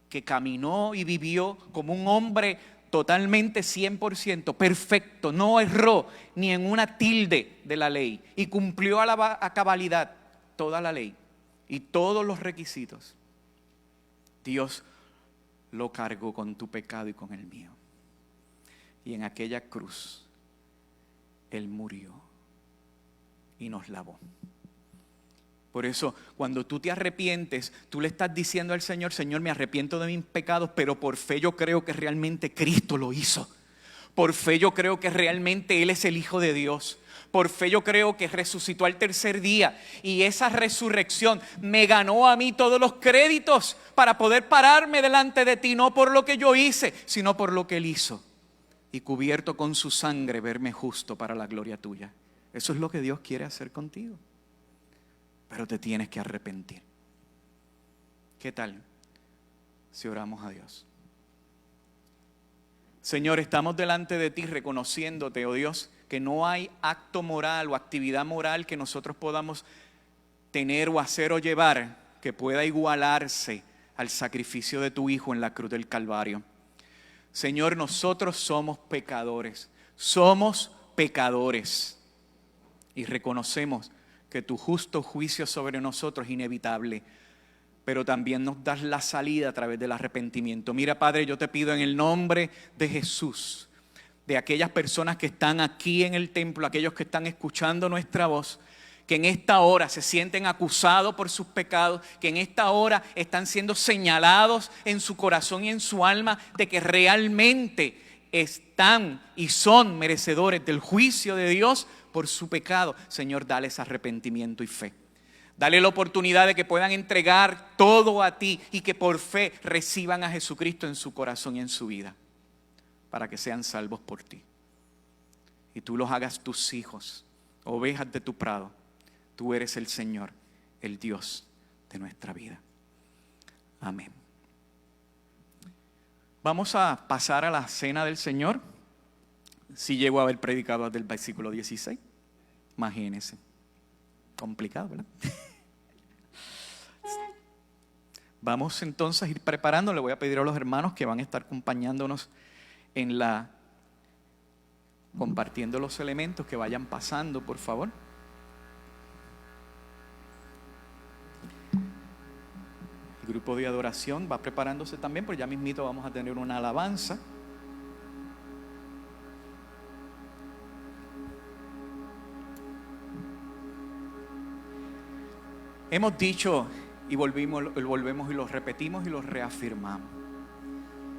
que caminó y vivió como un hombre totalmente 100% perfecto, no erró ni en una tilde de la ley, y cumplió a cabalidad toda la ley y todos los requisitos. Dios lo cargó con tu pecado y con el mío. Y en aquella cruz Él murió y nos lavó. Por eso, cuando tú te arrepientes, tú le estás diciendo al Señor: Señor, me arrepiento de mis pecados, pero por fe yo creo que realmente Cristo lo hizo. Por fe yo creo que realmente Él es el Hijo de Dios. Por fe yo creo que resucitó al tercer día, y esa resurrección me ganó a mí todos los créditos para poder pararme delante de ti, no por lo que yo hice, sino por lo que Él hizo. Y cubierto con su sangre, verme justo para la gloria tuya. Eso es lo que Dios quiere hacer contigo. Pero te tienes que arrepentir. ¿Qué tal si oramos a Dios? Señor, estamos delante de ti reconociéndote, oh Dios, que no hay acto moral o actividad moral que nosotros podamos tener o hacer o llevar que pueda igualarse al sacrificio de tu Hijo en la cruz del Calvario. Señor, nosotros somos pecadores y reconocemos que tu justo juicio sobre nosotros es inevitable, pero también nos das la salida a través del arrepentimiento. Mira, Padre, yo te pido en el nombre de Jesús, de aquellas personas que están aquí en el templo, aquellos que están escuchando nuestra voz, que en esta hora se sienten acusados por sus pecados, que en esta hora están siendo señalados en su corazón y en su alma de que realmente están y son merecedores del juicio de Dios por su pecado. Señor, dales arrepentimiento y fe. Dale la oportunidad de que puedan entregar todo a ti y que por fe reciban a Jesucristo en su corazón y en su vida, para que sean salvos por ti. Y tú los hagas tus hijos, ovejas de tu prado. Tú eres el Señor, el Dios de nuestra vida. Amén. Vamos a pasar a la cena del Señor. Si llego a haber predicado desde el versículo 16, imagínense. Complicado, ¿verdad? Vamos entonces a ir preparando. Le voy a pedir a los hermanos que van a estar acompañándonos compartiendo los elementos, que vayan pasando, por favor. El grupo de adoración va preparándose también, porque ya mismito vamos a tener una alabanza. Hemos dicho y volvemos y lo repetimos y lo reafirmamos.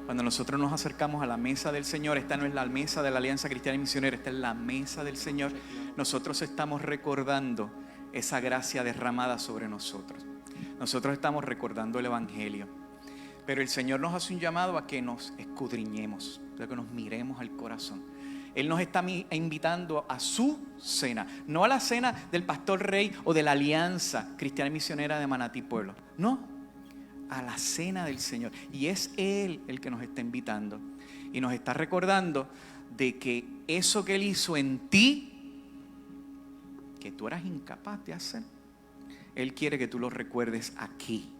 Cuando nosotros nos acercamos a la mesa del Señor, esta no es la mesa de la Alianza Cristiana y Misionera, esta es la mesa del Señor. Nosotros estamos recordando esa gracia derramada sobre nosotros. Nosotros estamos recordando el Evangelio. Pero el Señor nos hace un llamado a que nos escudriñemos, a que nos miremos al corazón. Él nos está invitando a su cena, no a la cena del Pastor Rey o de la Alianza Cristiana y Misionera de Manatí Pueblo. No, a la cena del Señor. Y es Él el que nos está invitando. Y nos está recordando de que eso que Él hizo en ti, que tú eras incapaz de hacer, Él quiere que tú lo recuerdes aquí,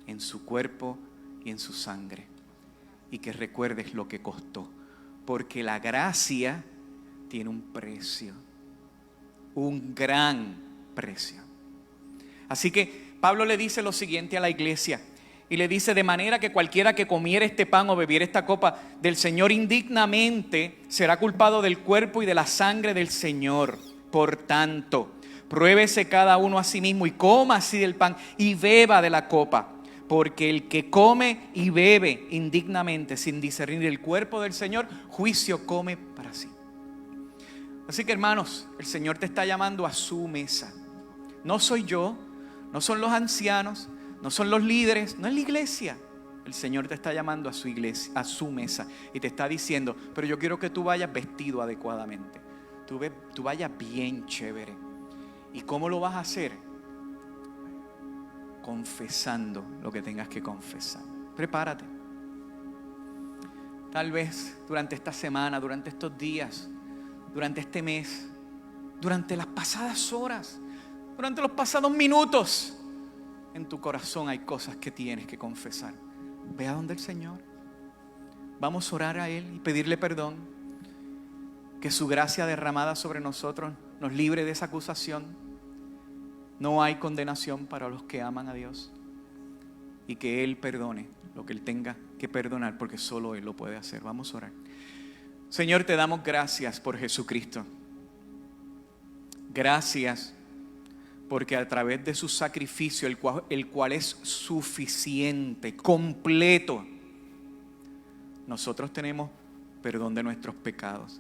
en su cuerpo y en su sangre. Y que recuerdes lo que costó. Porque la gracia tiene un precio. Un gran precio. Así que Pablo le dice lo siguiente a la iglesia. Y le dice: de manera que cualquiera que comiera este pan o bebiera esta copa del Señor indignamente será culpado del cuerpo y de la sangre del Señor. Por tanto, pruébese cada uno a sí mismo y coma así del pan y beba de la copa. Porque el que come y bebe indignamente sin discernir el cuerpo del Señor, juicio come para sí. Así que, hermanos, el Señor te está llamando a su mesa. No soy yo, no son los ancianos, no son los líderes, no es la iglesia. El Señor te está llamando a su iglesia, a su mesa, y te está diciendo: pero yo quiero que tú vayas vestido adecuadamente, tú vayas bien chévere. ¿Y cómo lo vas a hacer? Confesando lo que tengas que confesar. Prepárate. Tal vez durante esta semana, durante estos días, durante este mes, durante las pasadas horas, durante los pasados minutos, en tu corazón hay cosas que tienes que confesar. Ve a donde el Señor. Vamos a orar a Él y pedirle perdón. Que su gracia derramada sobre nosotros nos libre de esa acusación. No hay condenación para los que aman a Dios. Y que Él perdone lo que Él tenga que perdonar, porque solo Él lo puede hacer. Vamos a orar. Señor, te damos gracias por Jesucristo. Gracias porque a través de su sacrificio, el cual es suficiente, completo, nosotros tenemos perdón de nuestros pecados.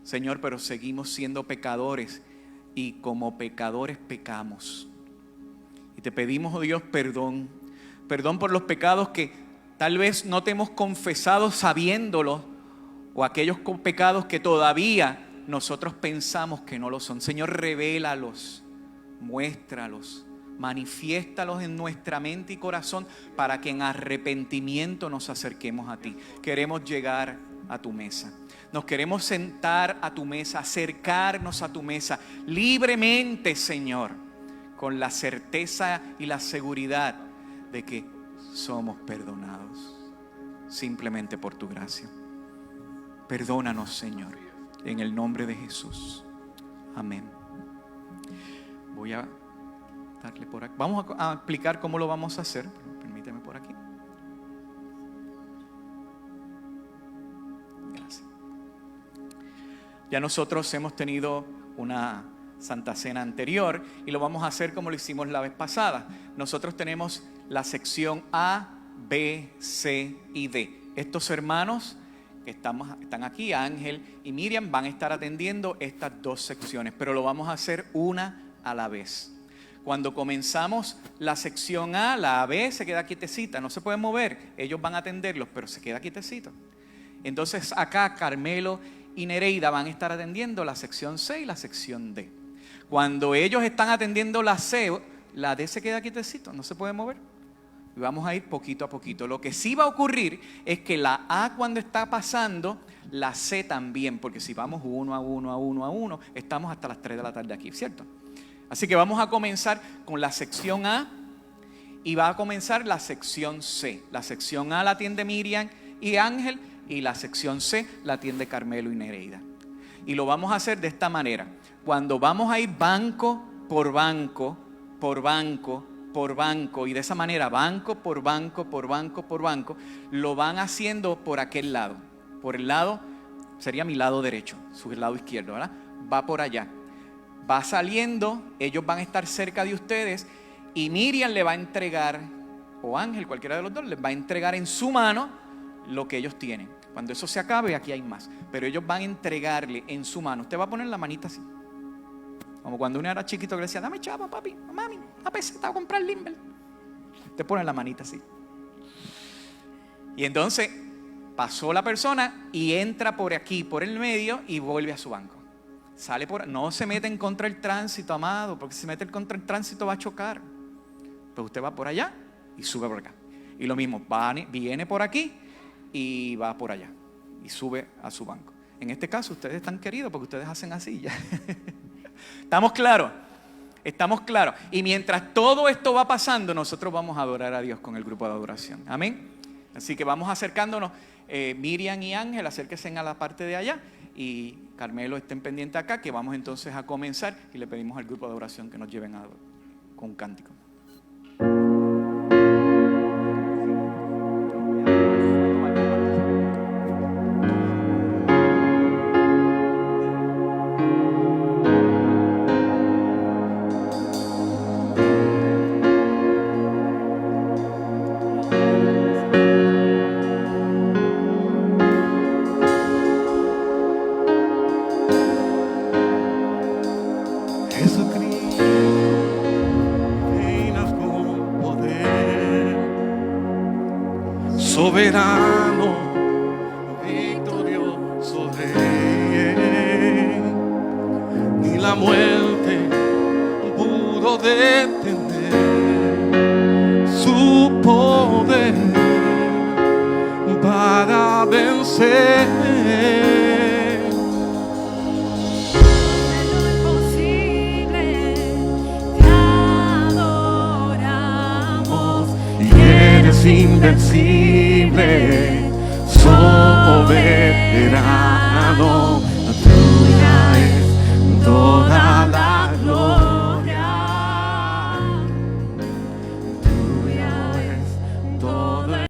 Señor, pero seguimos siendo pecadores y como pecadores pecamos. Y te pedimos, oh Dios, perdón. Perdón por los pecados que tal vez no te hemos confesado sabiéndolo, o aquellos pecados que todavía nosotros pensamos que no lo son. Señor, revélalos, muéstralos, manifiéstalos en nuestra mente y corazón para que en arrepentimiento nos acerquemos a ti. Queremos llegar a tu mesa. Nos queremos sentar a tu mesa, acercarnos a tu mesa libremente, Señor, con la certeza y la seguridad de que somos perdonados simplemente por tu gracia. Perdónanos, Señor, en el nombre de Jesús. Amén. Voy a darle por aquí. Vamos a explicar cómo lo vamos a hacer. Permíteme por aquí. Gracias. Ya nosotros hemos tenido una Santa Cena anterior y lo vamos a hacer como lo hicimos la vez pasada. Nosotros tenemos la sección A, B, C y D. Estos hermanos que están aquí, Ángel y Miriam, van a estar atendiendo estas dos secciones, pero lo vamos a hacer una a la vez. Cuando comenzamos la sección A, la B se queda quietecita, no se puede mover, ellos van a atenderlos, pero se queda quietecito. Entonces acá Carmelo y Nereida van a estar atendiendo la sección C y la sección D. Cuando ellos están atendiendo la C, la D se queda quietecito, no se puede mover. Y vamos a ir poquito a poquito. Lo que sí va a ocurrir es que la A cuando está pasando, la C también, porque si vamos uno a uno, estamos hasta las 3 de la tarde aquí, ¿cierto? Así que vamos a comenzar con la sección A y va a comenzar la sección C. La sección A la atiende Miriam y Ángel y la sección C la atiende Carmelo y Nereida. Y lo vamos a hacer de esta manera. Cuando vamos a ir banco por banco, por banco, por banco, y de esa manera banco por banco, por banco, por banco, lo van haciendo por aquel lado. Por el lado, sería mi lado derecho, su lado izquierdo, ¿verdad? Va por allá. Va saliendo, ellos van a estar cerca de ustedes y Miriam le va a entregar, o Ángel, cualquiera de los dos, les va a entregar en su mano lo que ellos tienen. Cuando eso se acabe, aquí hay más. Pero ellos van a entregarle en su mano. Usted va a poner la manita así. Como cuando uno era chiquito que le decía, dame chapa, papi, mami, una peseta a comprar Limber. Usted pone la manita así. Y entonces pasó la persona y entra por aquí, por el medio, y vuelve a su banco. Sale por, no se mete en contra del tránsito, amado, porque si se mete en contra del tránsito va a chocar. Pues usted va por allá y sube por acá. Y lo mismo, viene por aquí y va por allá y sube a su banco. En este caso ustedes están queridos porque ustedes hacen así ya. ¿Estamos claros? Estamos claros. Y mientras todo esto va pasando, nosotros vamos a adorar a Dios con el grupo de adoración. Amén. Así que vamos acercándonos. Miriam y Ángel, acérquense a la parte de allá. Y Carmelo, estén pendientes acá, que vamos entonces a comenzar. Y le pedimos al grupo de adoración que nos lleven con un cántico. Jesucristo, reinas con poder, soberano, victorioso Rey. Ni la muerte pudo detener su poder para vencer. Invencible, soberano, tuya es toda la gloria, tuya es todo el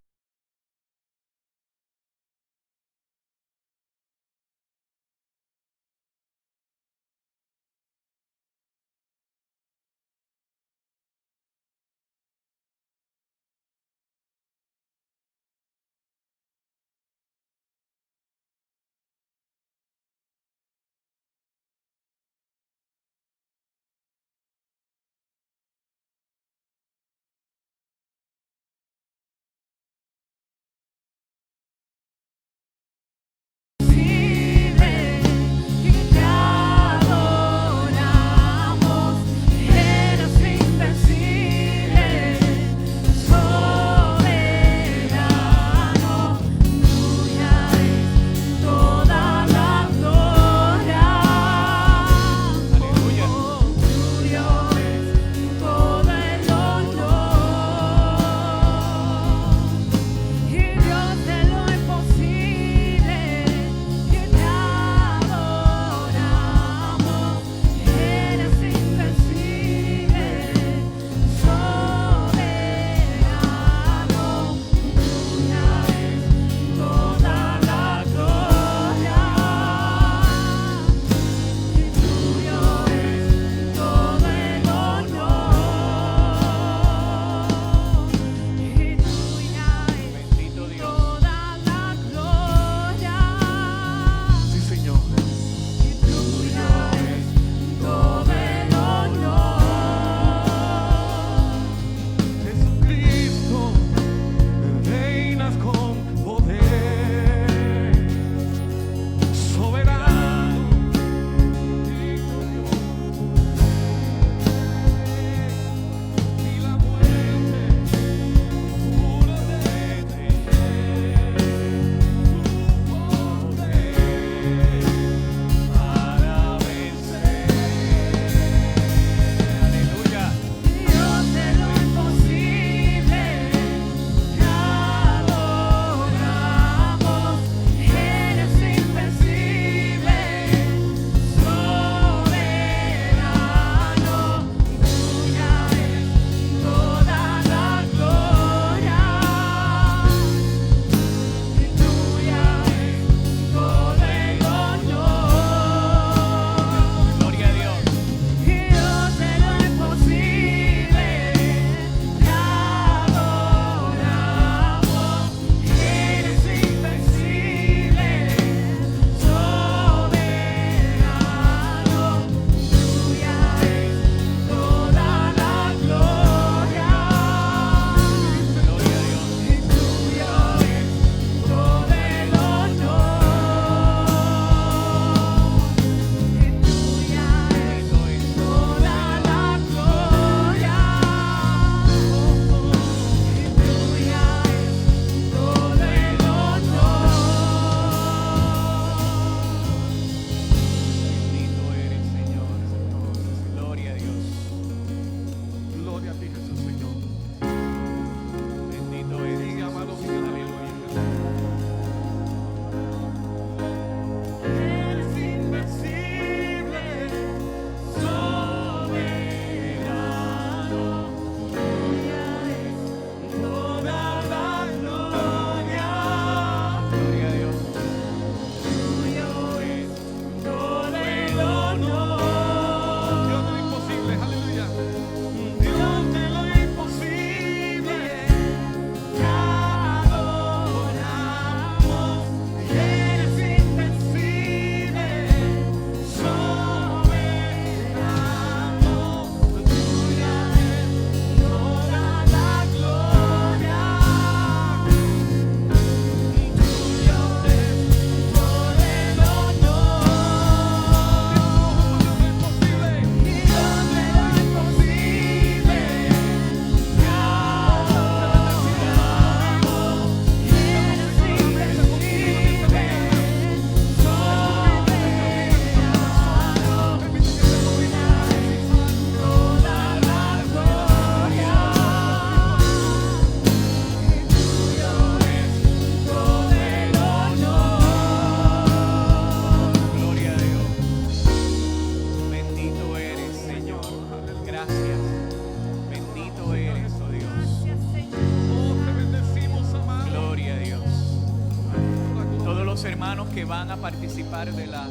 que van a participar de la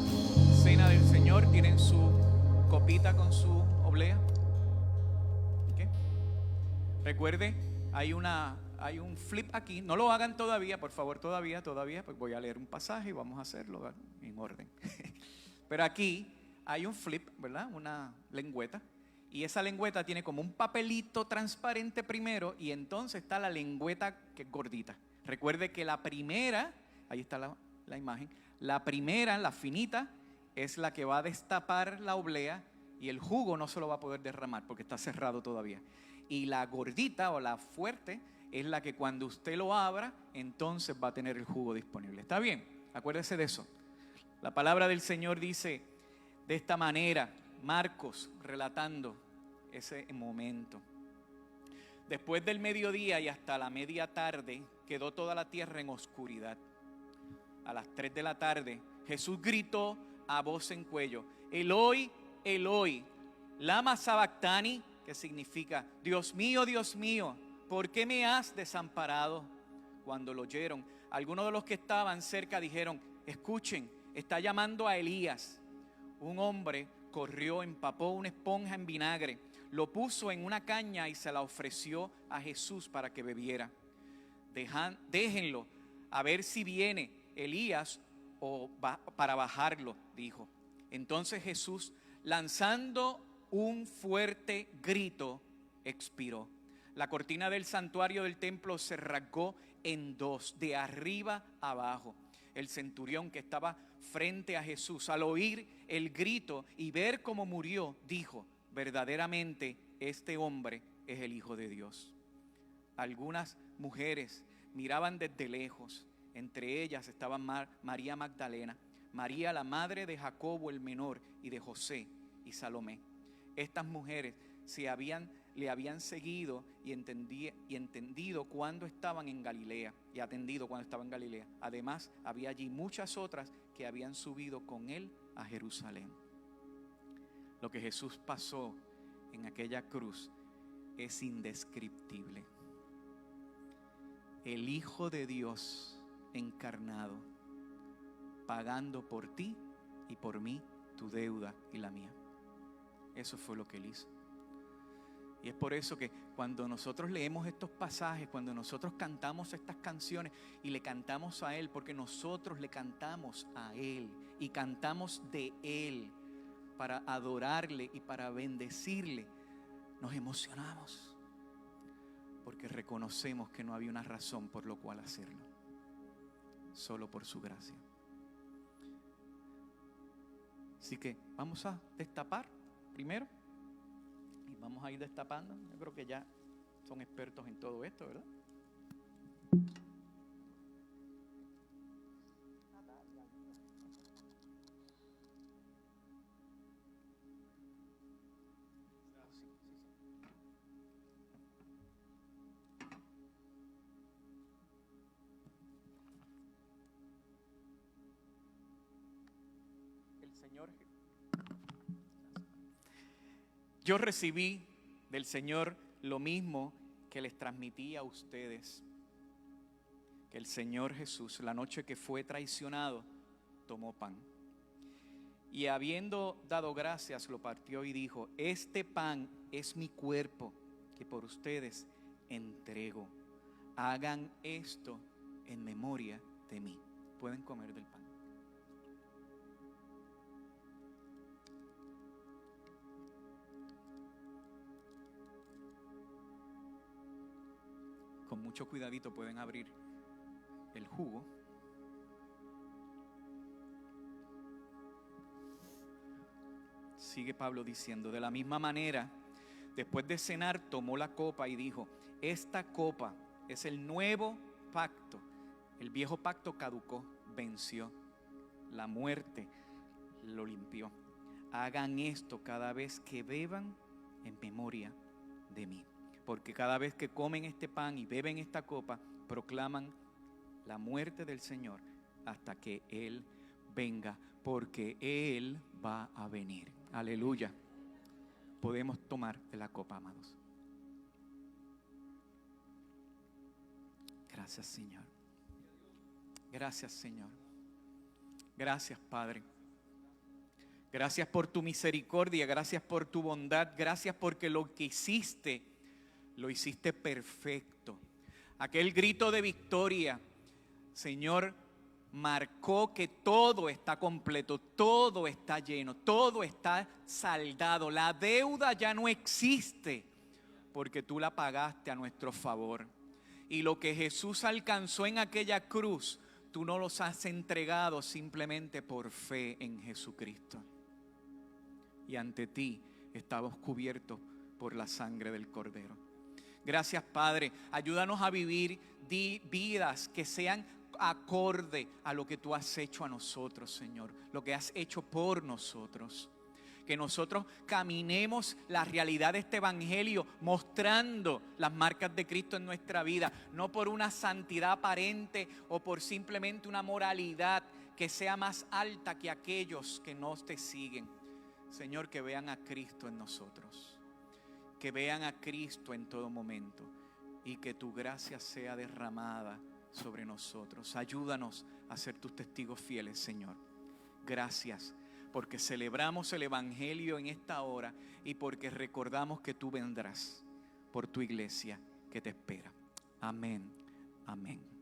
cena del Señor tienen su copita con su oblea. ¿Okay? Recuerde, hay un flip aquí. No lo hagan todavía, por favor, todavía, pues voy a leer un pasaje y vamos a hacerlo, ¿verdad?, en orden. Pero aquí hay un flip, ¿verdad?, una lengüeta. Y esa lengüeta tiene como un papelito transparente primero, y entonces está la lengüeta que es gordita. Recuerde que la primera, ahí está la imagen, la primera, la finita, es la que va a destapar la oblea y el jugo no se lo va a poder derramar porque está cerrado todavía. Y la gordita o la fuerte es la que cuando usted lo abra, entonces va a tener el jugo disponible. ¿Está bien? Acuérdese de eso. La palabra del Señor dice de esta manera, Marcos relatando ese momento. Después del mediodía y hasta la media tarde quedó toda la tierra en oscuridad. A las 3 de la tarde Jesús gritó a voz en cuello: Eloi, Eloi, lama sabactani, que significa: Dios mío, ¿por qué me has desamparado? Cuando lo oyeron, algunos de los que estaban cerca dijeron: escuchen, está llamando a Elías. Un hombre corrió, empapó una esponja en vinagre, lo puso en una caña y se la ofreció a Jesús para que bebiera. Déjenlo, a ver si viene Elías para bajarlo, dijo. Entonces Jesús, lanzando un fuerte grito, expiró. La cortina del santuario del templo se rasgó en dos, de arriba a abajo. El centurión que estaba frente a Jesús, al oír el grito y ver cómo murió, dijo: verdaderamente este hombre es el Hijo de Dios. Algunas mujeres miraban desde lejos. Entre ellas estaban María Magdalena, María la madre de Jacobo el menor y de José, y Salomé. Estas mujeres le habían seguido y entendido cuando estaban en Galilea, y atendido cuando estaba en Galilea. Además, había allí muchas otras que habían subido con él a Jerusalén. Lo que Jesús pasó en aquella cruz es indescriptible. El Hijo de Dios encarnado, pagando por ti y por mí tu deuda y la mía. Eso fue lo que él hizo. Y es por eso que cuando nosotros leemos estos pasajes, cuando nosotros cantamos estas canciones y le cantamos a Él, porque nosotros le cantamos a Él y cantamos de Él para adorarle y para bendecirle, nos emocionamos porque reconocemos que no había una razón por lo cual hacerlo, solo por su gracia. Así que vamos a destapar primero. Y vamos a ir destapando. Yo creo que ya son expertos en todo esto, ¿verdad? El Señor... Yo recibí del Señor lo mismo que les transmití a ustedes, que el Señor Jesús, la noche que fue traicionado, tomó pan. Y habiendo dado gracias, lo partió y dijo: este pan es mi cuerpo que por ustedes entrego. Hagan esto en memoria de mí. Pueden comer del pan. Con mucho cuidadito pueden abrir el jugo. Sigue Pablo diciendo: de la misma manera, después de cenar, tomó la copa y dijo: esta copa es el nuevo pacto. El viejo pacto caducó, venció. La muerte lo limpió. Hagan esto cada vez que beban en memoria de mí. Porque cada vez que comen este pan y beben esta copa, proclaman la muerte del Señor hasta que Él venga, porque Él va a venir. Aleluya. Podemos tomar de la copa, amados. Gracias, Señor. Gracias, Señor. Gracias, Padre. Gracias por tu misericordia, gracias por tu bondad, gracias porque lo que hiciste, lo hiciste perfecto. Aquel grito de victoria, Señor, marcó que todo está completo, todo está lleno, todo está saldado. La deuda ya no existe porque tú la pagaste a nuestro favor. Y lo que Jesús alcanzó en aquella cruz, tú nos los has entregado simplemente por fe en Jesucristo. Y ante ti estamos cubiertos por la sangre del Cordero. Gracias, Padre. Ayúdanos a vivir vidas que sean acorde a lo que tú has hecho a nosotros, Señor. Lo que has hecho por nosotros. Que nosotros caminemos la realidad de este evangelio mostrando las marcas de Cristo en nuestra vida. No por una santidad aparente o por simplemente una moralidad que sea más alta que aquellos que no te siguen. Señor, que vean a Cristo en nosotros, que vean a Cristo en todo momento y que tu gracia sea derramada sobre nosotros. Ayúdanos a ser tus testigos fieles, Señor. Gracias porque celebramos el evangelio en esta hora y porque recordamos que tú vendrás por tu iglesia que te espera. Amén, amén.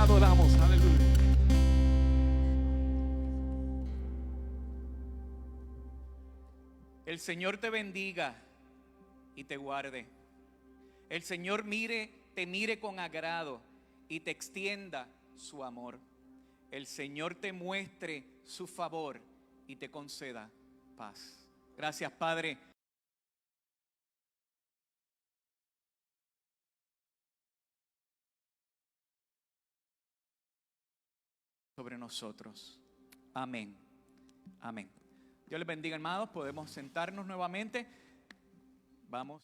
adoramos, aleluya. El Señor te bendiga y te guarde. El Señor te mire con agrado y te extienda su amor. El Señor te muestre su favor y te conceda paz. Gracias, Padre. sobre nosotros. Amén. Amén. Dios les bendiga, hermanos. Podemos sentarnos nuevamente. Vamos.